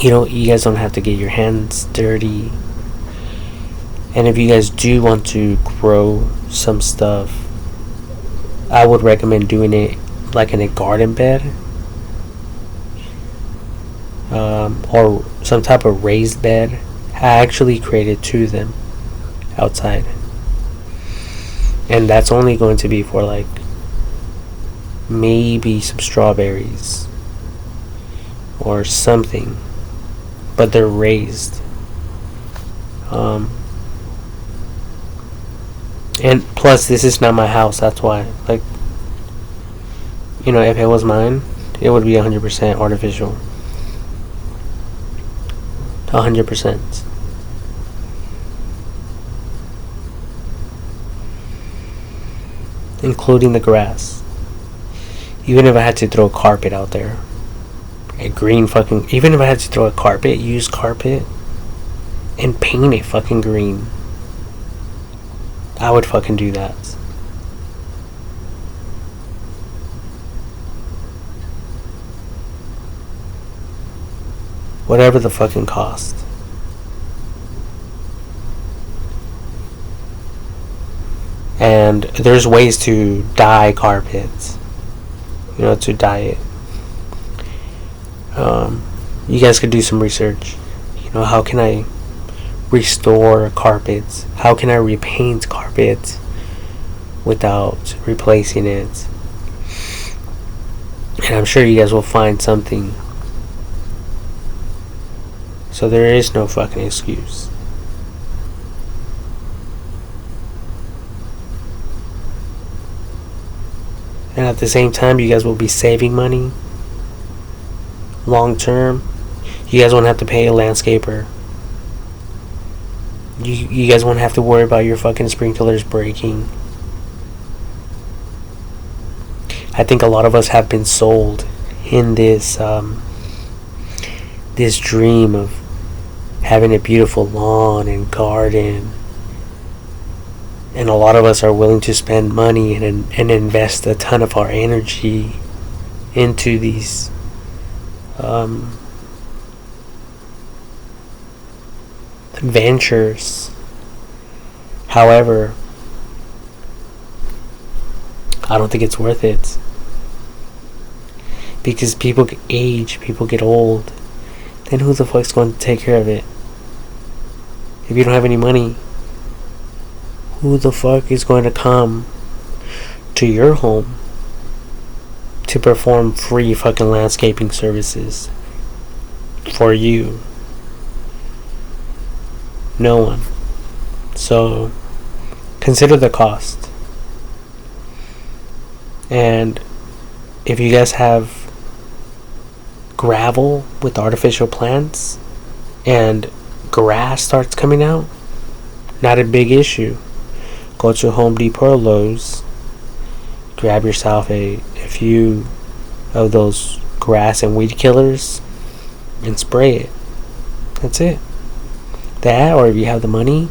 You guys don't have to get your hands dirty. And if you guys do want to grow some stuff, I would recommend doing it like in a garden bed, or some type of raised bed. I actually created 2 of them outside, and that's only going to be for like maybe some strawberries or something, but they're raised. And plus, this is not my house. That's why, like, if it was mine, it would be 100% artificial. 100%. Including the grass. Even if I had to throw a carpet out there. Even if I had to throw a carpet, used carpet, and paint it fucking green, I would fucking do that. Whatever the fucking cost. And there's ways to dye carpets. To dye it. You guys could do some research. How can I restore carpets? How can I repaint carpets without replacing it? And I'm sure you guys will find something. So there is no fucking excuse. And at the same time, you guys will be saving money long term. You guys won't have to pay a landscaper. You guys won't have to worry about your fucking sprinklers breaking. I think a lot of us have been sold in this this dream of having a beautiful lawn and garden, and a lot of us are willing to spend money and invest a ton of our energy into these ventures. However, I don't think it's worth it, because people age, people get old. Then who the fuck's going to take care of it? If you don't have any money, who the fuck is going to come to your home to perform free fucking landscaping services for you? No one. So consider the cost. And if you guys have gravel with artificial plants and grass starts coming out, not a big issue. Go to Home Depot or Lowe's, grab yourself a few of those grass and weed killers and spray it. That's it. That, or if you have the money,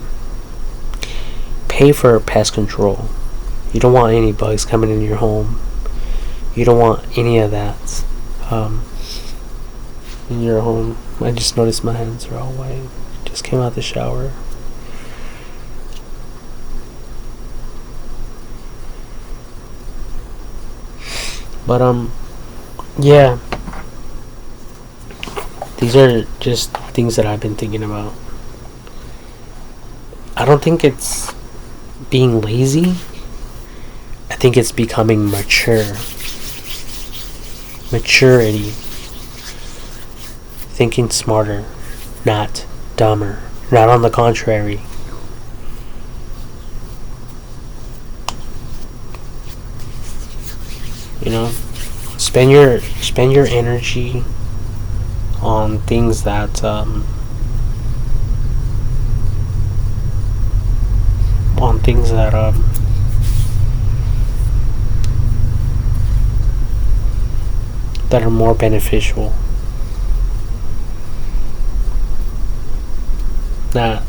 pay for pest control. You don't want any bugs coming in your home. You don't want any of that in your home. I just noticed my hands are all white. Just came out the shower. But yeah. These are just things that I've been thinking about. I don't think it's being lazy. I think it's becoming mature. Maturity. Thinking smarter, not dumber. Not on the contrary. Spend your energy on things that that are more beneficial. That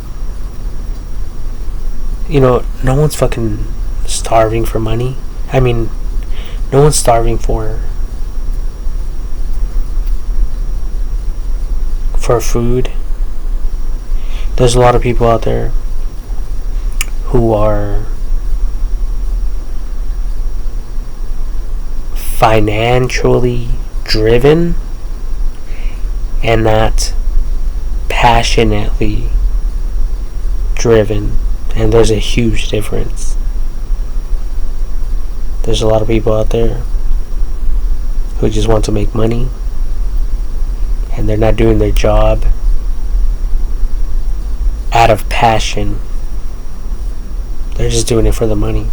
no one's fucking starving for money. I mean, no one's starving for food. There's a lot of people out there who are financially driven and not passionately driven. And there's a huge difference. There's a lot of people out there who just want to make money, and they're not doing their job out of passion. They're just doing it for the money.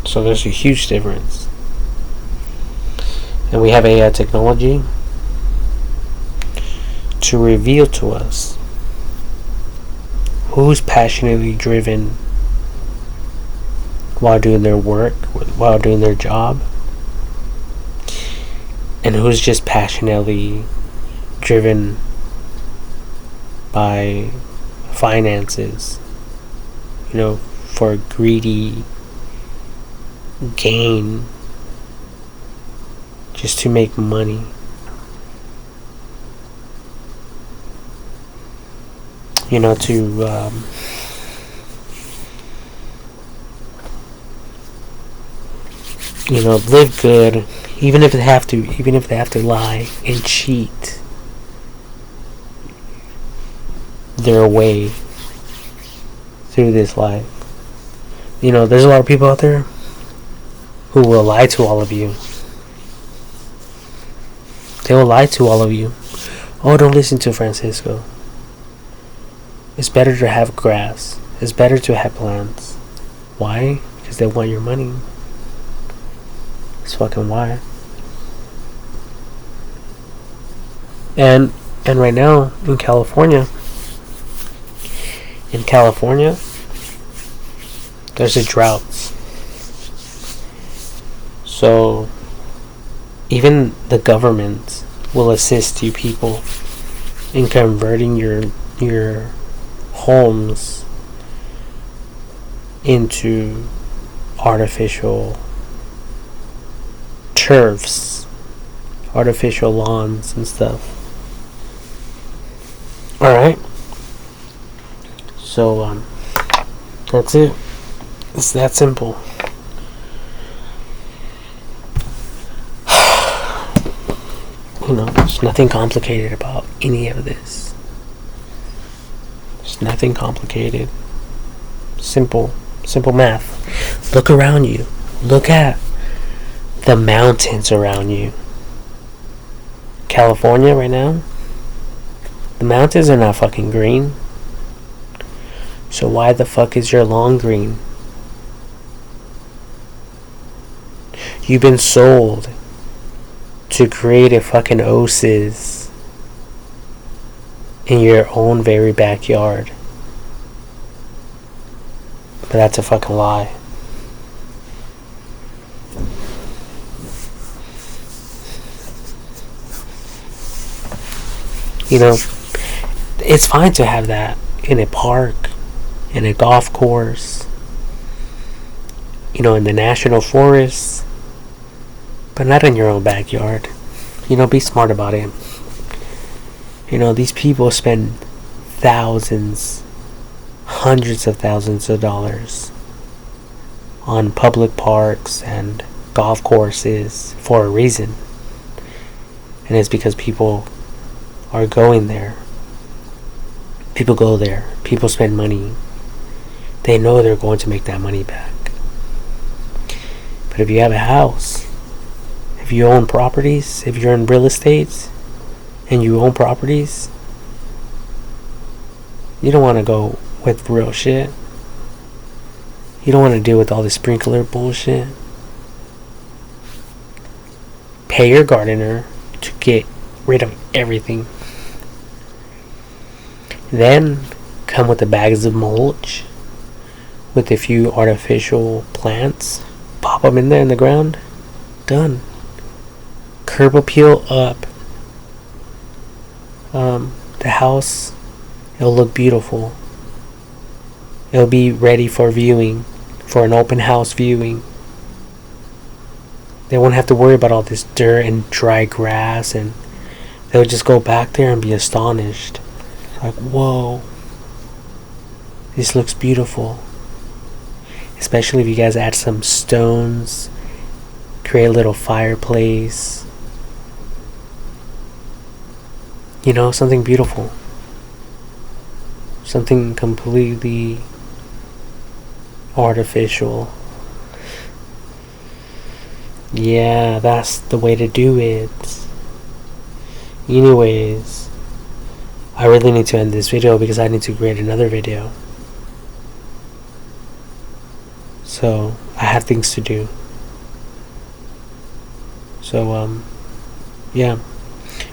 So there's a huge difference. And we have AI technology to reveal to us who's passionately driven while doing their work, while doing their job, and who's just passionately driven by finances, for greedy gain, just to make money. To live good, even if they have to lie and cheat their way through this life. There's a lot of people out there who will lie to all of you. They will lie to all of you. Oh, don't listen to Francisco. It's better to have grass. It's better to have plants. Why? Because they want your money. It's fucking why. And right now in California, there's a drought. So even the government will assist you people in converting your homes into artificial turfs, artificial lawns and stuff. Alright? So, that's it. It's that simple. There's nothing complicated about any of this. There's nothing complicated. Simple math. Look around you. Look at the mountains around you. California right now, the mountains are not fucking green. So why the fuck is your lawn green? You've been sold to create a fucking oasis in your own very backyard. But that's a fucking lie. It's fine to have that in a park, in a golf course, in the national forest, but not in your own backyard. Be smart about it. These people spend thousands, hundreds of thousands of dollars on public parks and golf courses for a reason. And it's because people are going there. People go there. People spend money. They know they're going to make that money back. But if you have a house, if you own properties, if you're in real estate and you own properties, you don't want to go with real shit. You don't want to deal with all this sprinkler bullshit. Pay your gardener to get rid of everything. Then come with the bags of mulch with a few artificial plants. Pop them in there in the ground. Done. Curb appeal up. The house, it'll look beautiful. It'll be ready for viewing, for an open house viewing. They won't have to worry about all this dirt and dry grass, and they would just go back there and be astonished. Like, whoa, this looks beautiful. Especially if you guys add some stones, create a little fireplace. You know, something beautiful. Something completely artificial. Yeah, that's the way to do it. Anyways, I really need to end this video because I need to create another video. So, I have things to do. So, yeah.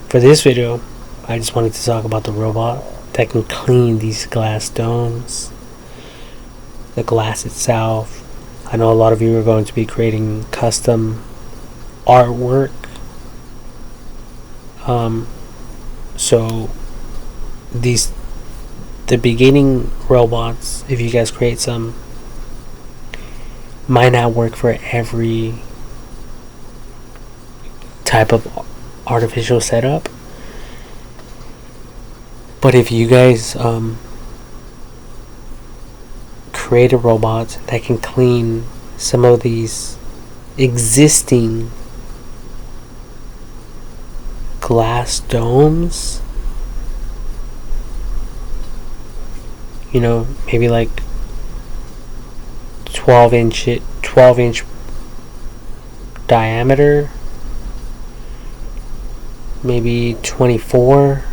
For this video, I just wanted to talk about the robot that can clean these glass domes, the glass itself. I know a lot of you are going to be creating custom artwork. So the beginning robots, if you guys create some, might not work for every type of artificial setup. But if you guys create a robot that can clean some of these existing glass domes, you know, maybe like 12 inch diameter, maybe 24,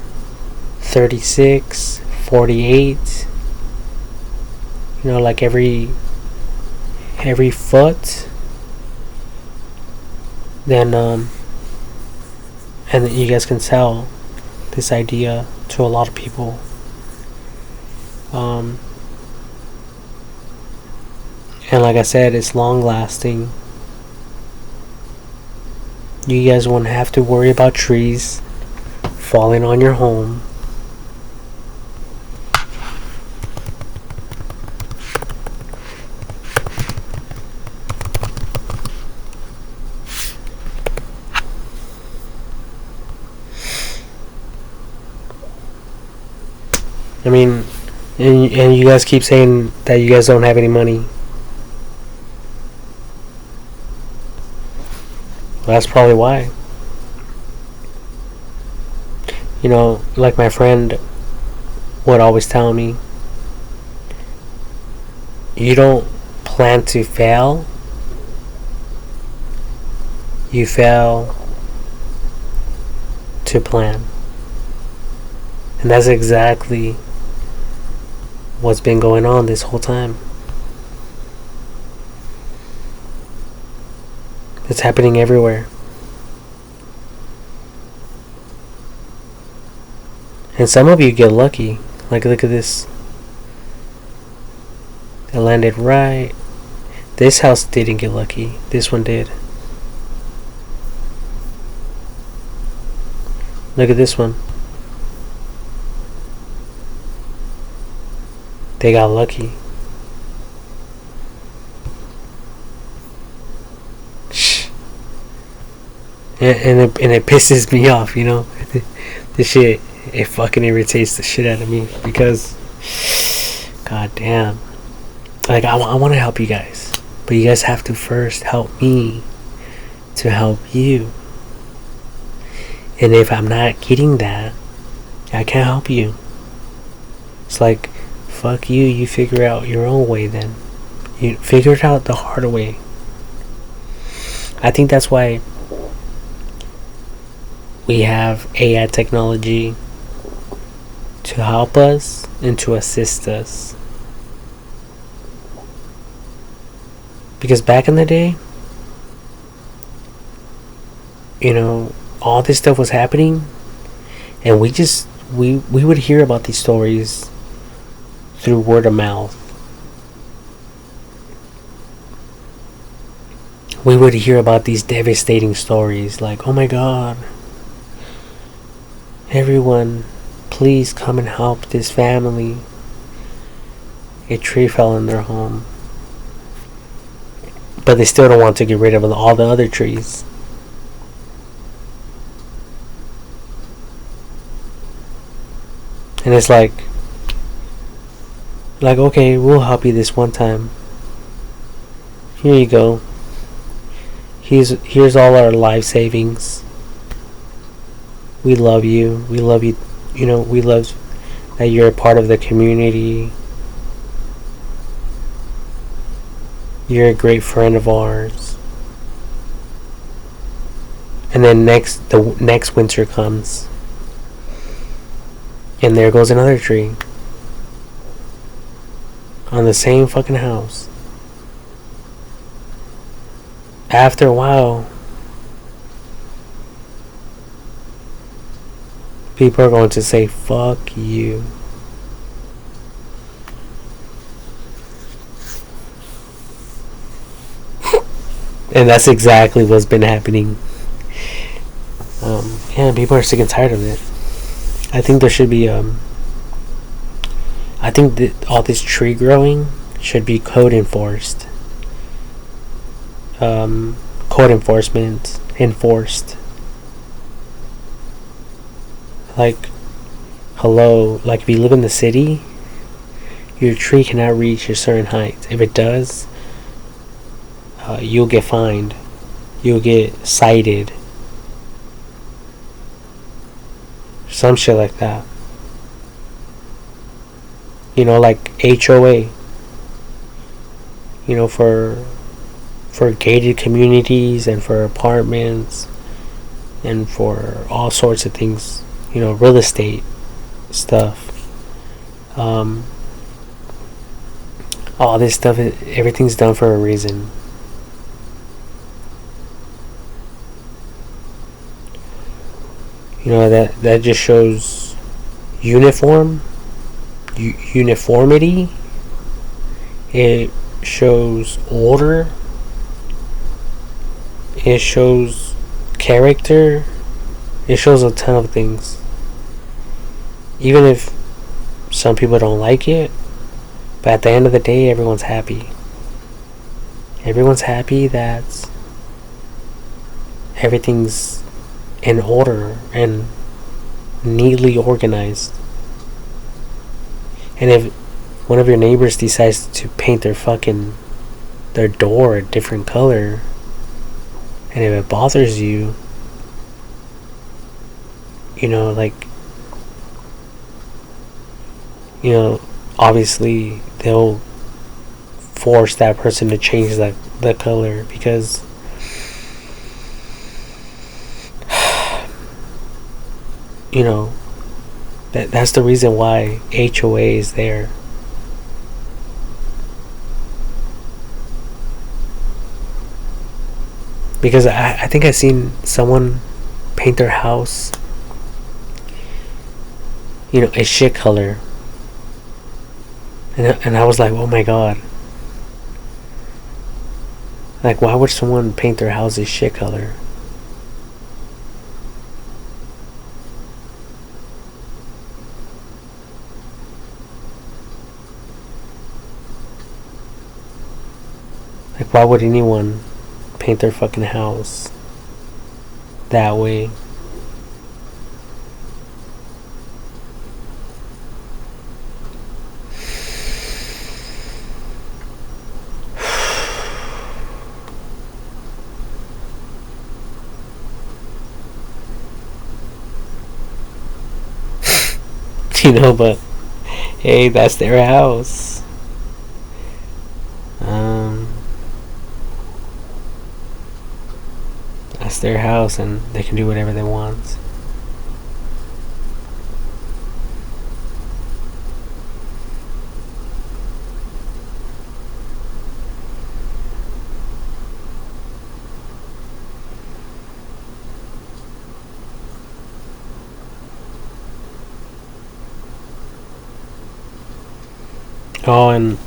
36, 48, you know, like every foot. Then and you guys can sell this idea to a lot of people. And like I said, it's long lasting. You guys won't have to worry about trees falling on your home. I mean, and you guys keep saying that you guys don't have any money. That's probably why. You know, like my friend would always tell me, you don't plan to fail, you fail to plan. And that's exactly what's been going on this whole time. It's happening everywhere. And some of you get lucky. Like, look at this. It landed right. This house didn't get lucky. This one did. Look at this one. They got lucky. And it pisses me off, you know. This shit, it fucking irritates the shit out of me because, god damn, like I want to help you guys, but you guys have to first help me to help you. And if I'm not getting that, I can't help you. It's like, fuck you, you figure out your own way then. You figure it out the hard way. I think that's why we have AI technology to help us and to assist us. Because back in the day, you know, all this stuff was happening, and we would hear about these stories through word of mouth. We would hear about these devastating stories like, oh my god, everyone, please come and help this family. A tree fell in their home. But they still don't want to get rid of all the other trees. And it's like, okay, we'll help you this one time. Here you go. Here's all our life savings. We love you. We love you. You know, we love that you're a part of the community. You're a great friend of ours. And then the next winter comes, and there goes another tree on the same fucking house. After a while, people are going to say, fuck you. And that's exactly what's been happening. Yeah, people are sick and tired of it. I think there should be, I think that all this tree growing should be code enforced. Code enforcement enforced. Like, hello, like if you live in the city, your tree cannot reach a certain height. If it does, you'll get fined. You'll get cited. Some shit like that. You know, like HOA. You know, for gated communities and for apartments and for all sorts of things. You know, real estate stuff. All this stuff, everything's done for a reason. You know, that just shows uniformity. It shows order. It shows character. It shows a ton of things. Even if some people don't like it, but at the end of the day, everyone's happy. Everyone's happy that everything's in order and neatly organized. And if one of your neighbors decides to paint their door a different color, and if it bothers you, you know, like, you know, obviously they'll force that person to change the color, because you know, that's the reason why HOA is there. Because I think I seen someone paint their house, you know, a shit color, and I was like, oh my god, like, why would someone paint their house a shit color? Like, why would anyone paint their fucking house that way? You know, but hey, that's their house. That's their house, and they can do whatever they want. Oh, and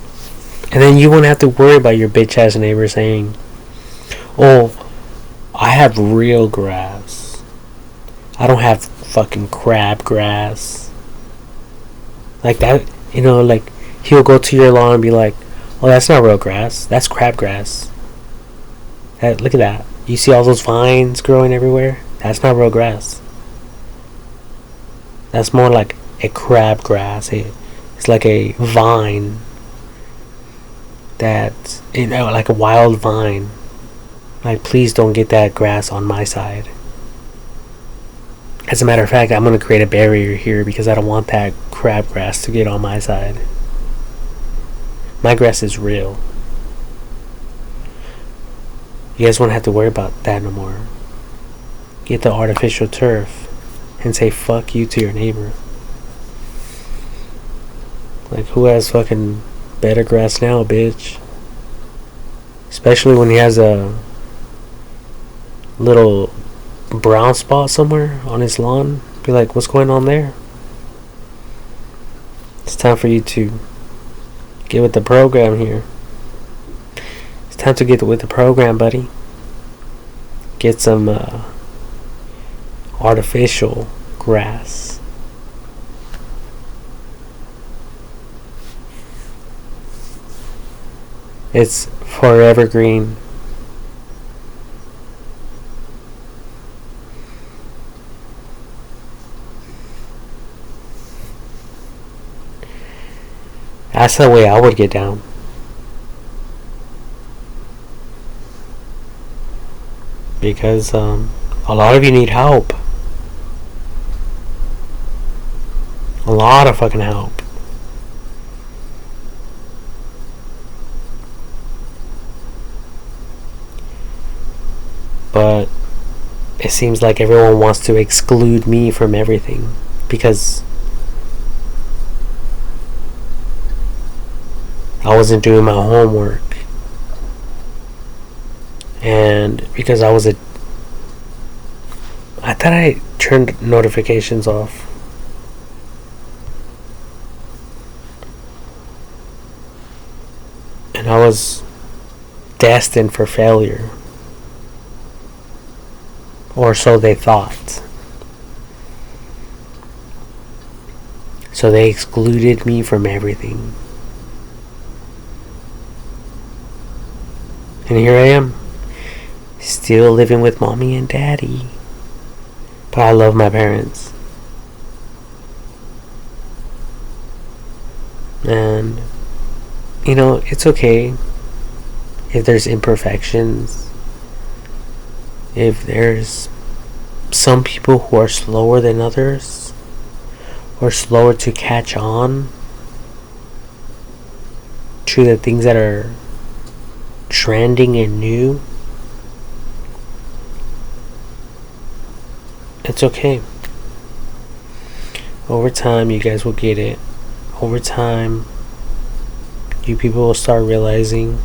then you won't have to worry about your bitch ass neighbor saying, "Oh, I have real grass. I don't have fucking crab grass." Like that, you know, like he'll go to your lawn and be like, "Oh, that's not real grass. That's crabgrass. Look at that. You see all those vines growing everywhere? That's not real grass. That's more like a crabgrass. It's like a vine that, like a wild vine. Like, please don't get that grass on my side. As a matter of fact, I'm going to create a barrier here because I don't want that crabgrass to get on my side. My grass is real. You guys won't have to worry about that no more. Get the artificial turf and say fuck you to your neighbor. Like, who has fucking better grass now, bitch? Especially when he has a little brown spot somewhere on his lawn. Be like, what's going on there? It's time for you to get with the program here. It's time to get with the program, buddy. Get some artificial grass. It's forever green. That's the way I would get down. Because a lot of you need help. A lot of fucking help. But it seems like everyone wants to exclude me from everything because I wasn't doing my homework. And because I thought I turned notifications off. And I was destined for failure. Or so they thought. So they excluded me from everything. And here I am. Still living with mommy and daddy. But I love my parents. And, it's okay if there's imperfections. If there's some people who are slower than others, or slower to catch on to the things that are trending and new, it's okay. Over time, you guys will get it. Over time, you people will start realizing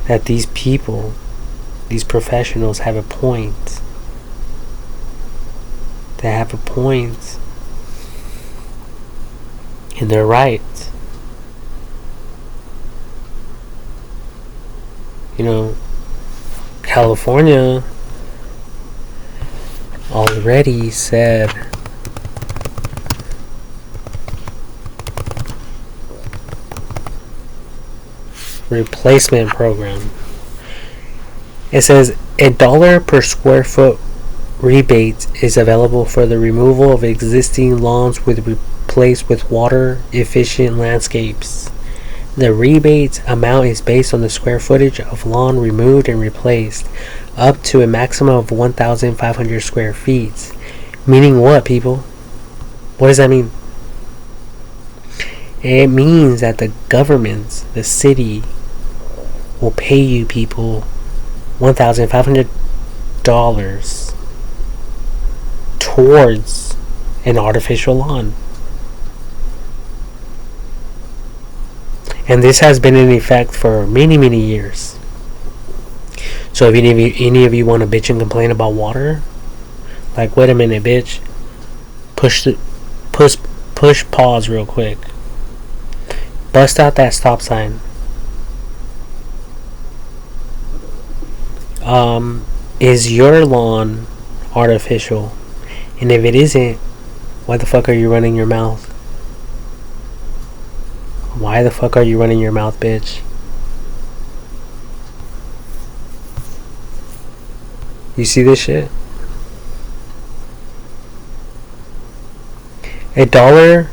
that these people, these professionals have a point. They have a point. And they're right. California already said replacement program. It says $1 per square foot rebate is available for the removal of existing lawns with replaced with water efficient landscapes. The rebate amount is based on the square footage of lawn removed and replaced, up to a maximum of 1,500 square feet. Meaning what, people? What does that mean? It means that the government, the city, will pay you people $1,500 towards an artificial lawn. And this has been in effect for many, many years. So if any of you want to bitch and complain about water, like, wait a minute, bitch. Push pause real quick. Bust out that stop sign. Is your lawn artificial? And if it isn't, why the fuck are you running your mouth? Why the fuck are you running your mouth, bitch? You see this shit? $1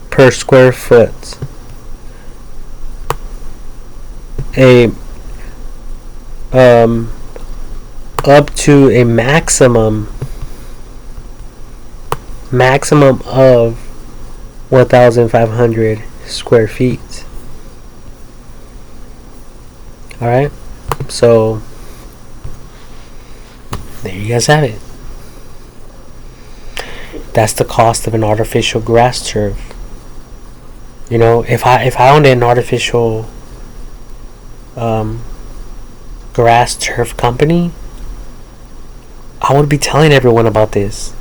per square foot. A up to a maximum of 1,500 square feet. All right, so there you guys have it. That's the cost of an artificial grass turf. You know, if I owned an artificial grass turf company, I would be telling everyone about this.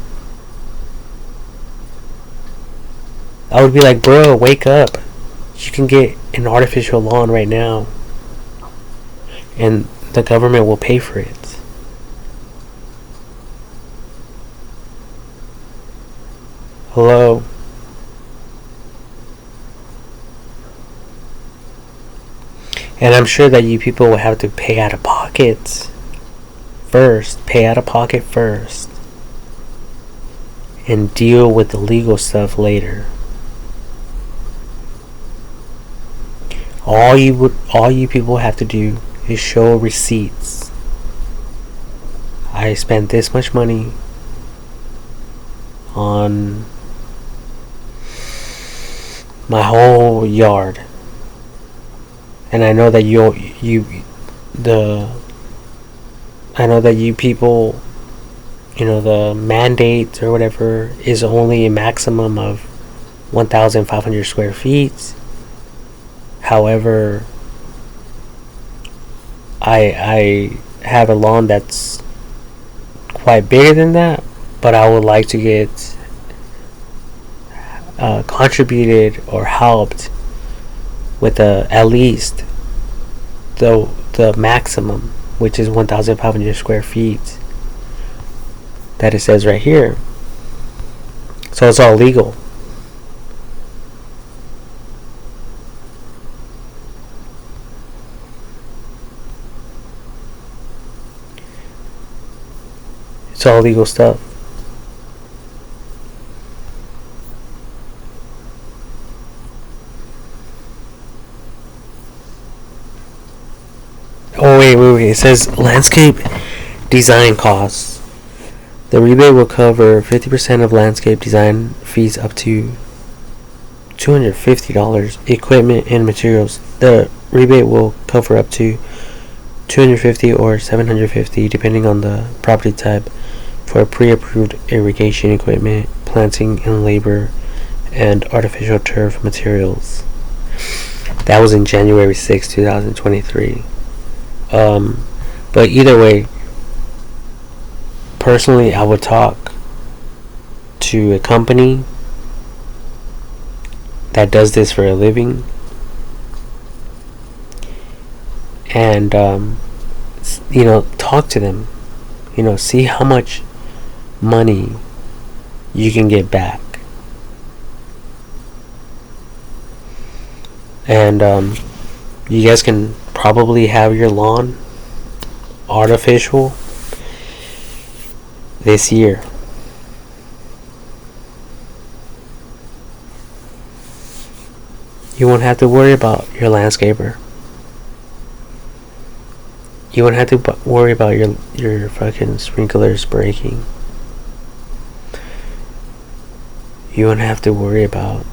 I would be like, bro, wake up. You can get an artificial lawn right now, and the government will pay for it. Hello? And I'm sure that you people will have to pay out of pocket first. Pay out of pocket first. And deal with the legal stuff later. All you people have to do is show receipts. I spent this much money on my whole yard, and I know that you people, you know, the mandate or whatever is only a maximum of 1,500 square feet. However, I have a lawn that's quite bigger than that, but I would like to get contributed or helped with at least the maximum, which is 1,500 square feet that it says right here. So it's all legal. It's all legal stuff. Oh, wait. It says landscape design costs. The rebate will cover 50% of landscape design fees up to $250. Equipment and materials. The rebate will cover up to $250 or $750 depending on the property type for pre-approved irrigation equipment, planting and labor, and artificial turf materials. That was in January 6, 2023. But either way, personally, I would talk to a company that does this for a living, and talk to them, see how much money you can get back, and you guys can probably have your lawn artificial this year. You won't have to worry about your landscaper. You won't have to worry about your fucking sprinklers breaking. You won't have to worry about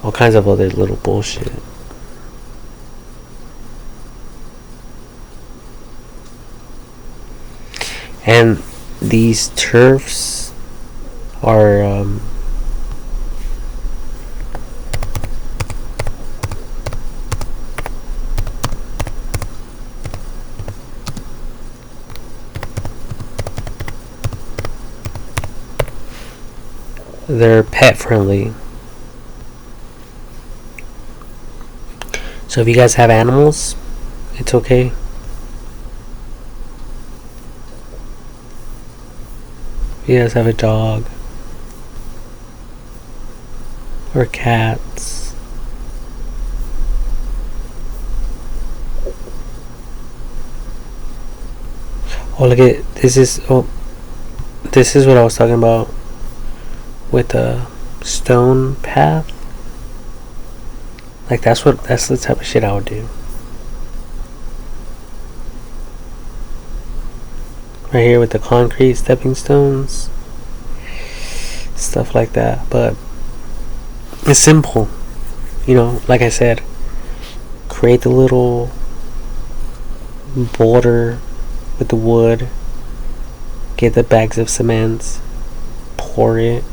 all kinds of other little bullshit. And these turfs are they're pet friendly. So if you guys have animals, it's okay. If you guys have a dog or cats, oh look at this is this is what I was talking about with the stone path. Like that's the type of shit I would do. Right here with the concrete stepping stones, stuff like that. But it's simple, you know. Like I said, create the little border with the wood. Get the bags of cement, pour it,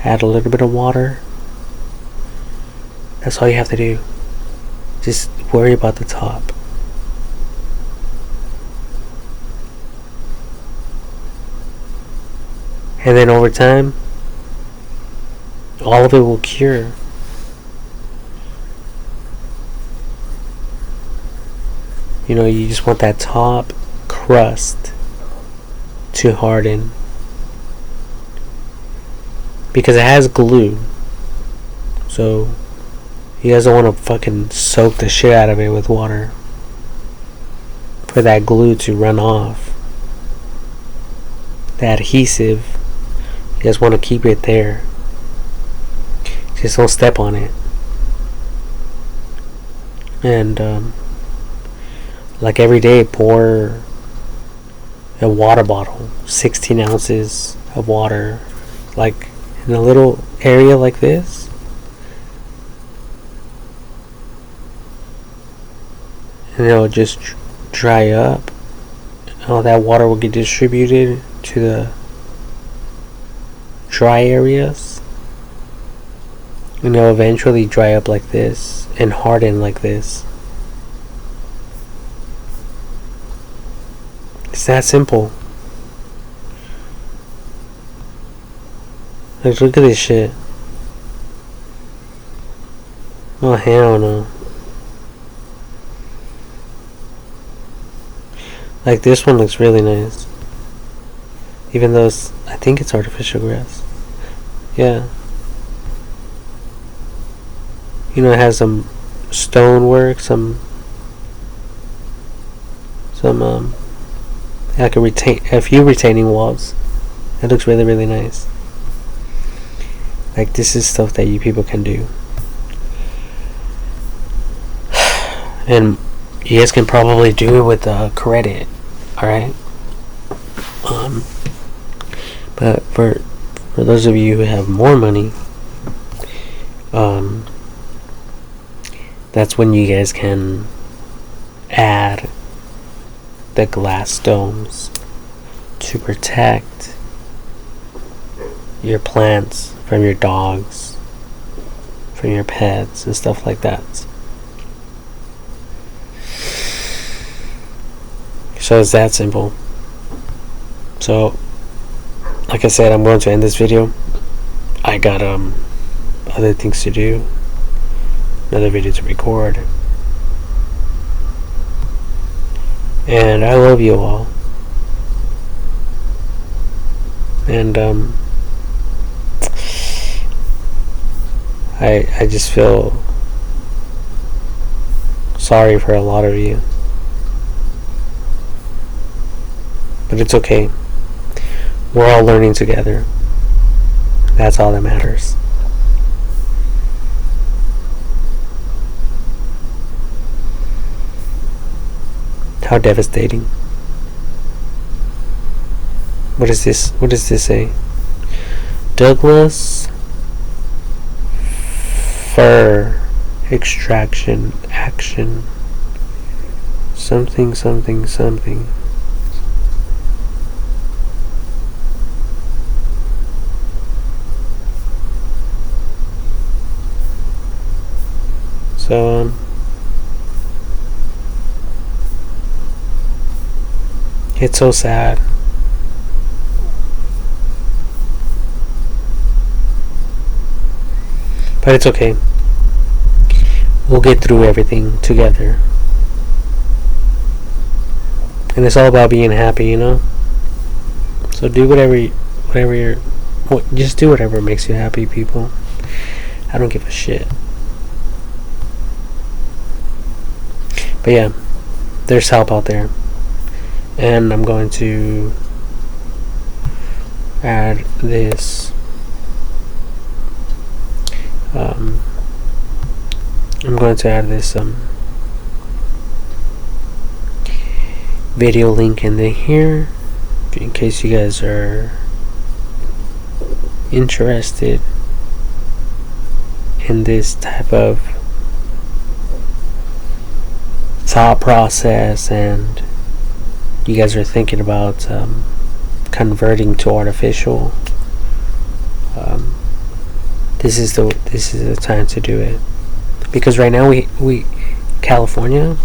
add a little bit of water. That's all you have to do. Just worry about the top. And then over time, all of it will cure. You know, you just want that top crust to harden. Because it has glue. So, you guys don't want to fucking soak the shit out of it with water. For that glue to run off. The adhesive, you guys want to keep it there. Just don't step on it. And like every day, pour a water bottle, 16 ounces of water, like in a little area like this. And it'll just dry up. All that water will get distributed to the dry areas. And it'll eventually dry up like this and harden like this. It's that simple. Like, look at this shit. Oh, hell no. Like, this one looks really nice. Even though I think it's artificial grass. Yeah. You know, it has some stonework, some like a few retaining walls. It looks really, really nice. Like, this is stuff that you people can do. And you guys can probably do it with credit. Alright? But for those of you who have more money, that's when you guys can add the glass domes to protect your plants from your dogs, from your pets, and stuff like that. So it's that simple. So, like I said, I'm going to end this video. I got other things to do, another video to record, and I love you all. And I just feel sorry for a lot of you. But it's okay. We're all learning together. That's all that matters. How devastating. What is this? What does this say? Douglas fir extraction action. Something, something, something. So, it's so sad. But it's okay. We'll get through everything together. And it's all about being happy, you know? So do just do whatever makes you happy, people. I don't give a shit. But yeah, there's help out there. And I'm going to add this. I'm going to add this video link in here in case you guys are interested in this type of thought process and you guys are thinking about converting to artificial. This is the time to do it, because right now we California,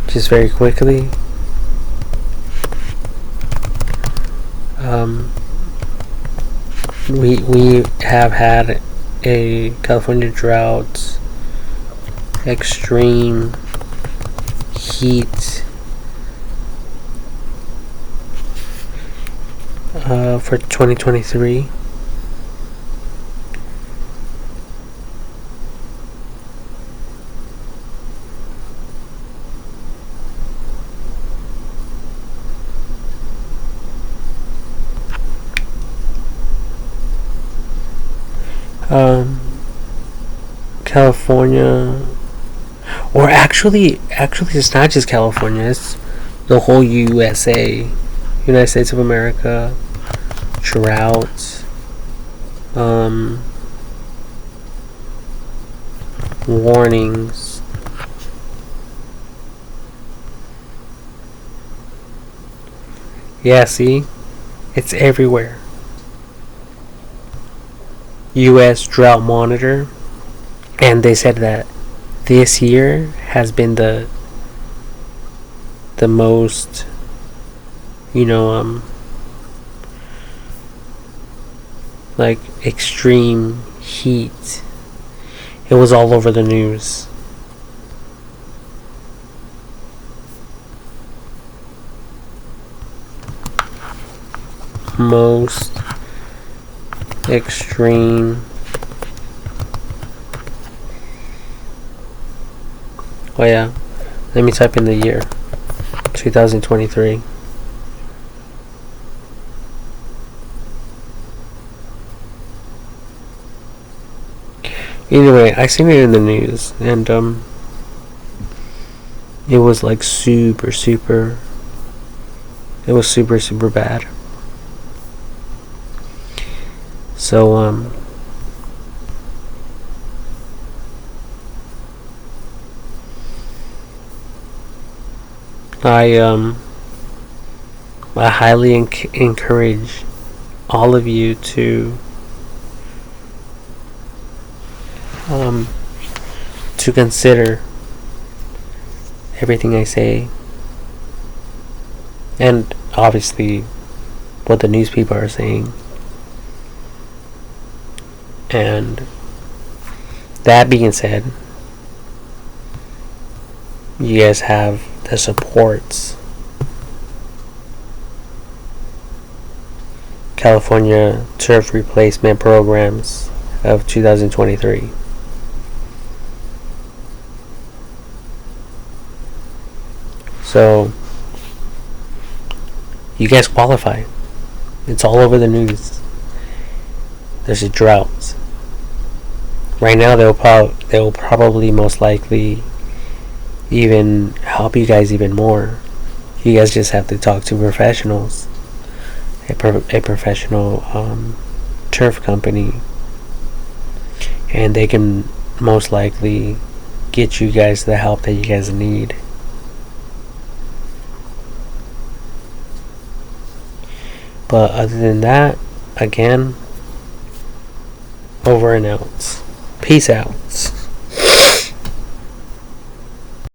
just very quickly, we have had a California drought, extreme heat for 2023. California, or actually it's not just California, it's the whole USA, United States of America. Drought, warnings. Yeah, see, it's everywhere. US drought monitor, and they said that this year has been the most, like extreme heat. It was all over the news. Most extreme. Oh yeah, let me type in the year 2023. Anyway, I seen it in the news, and it was like super it was super bad. So I highly encourage all of you to consider everything I say, and obviously what the news people are saying. And that being said, you guys have the supports. California turf replacement programs of 2023. So you guys qualify. It's all over the news. There's a drought. Right now they'll probably most likely even help you guys even more. You guys just have to talk to professionals. A professional turf company, and they can most likely get you guys the help that you guys need. But other than that, again, over and out. Peace out.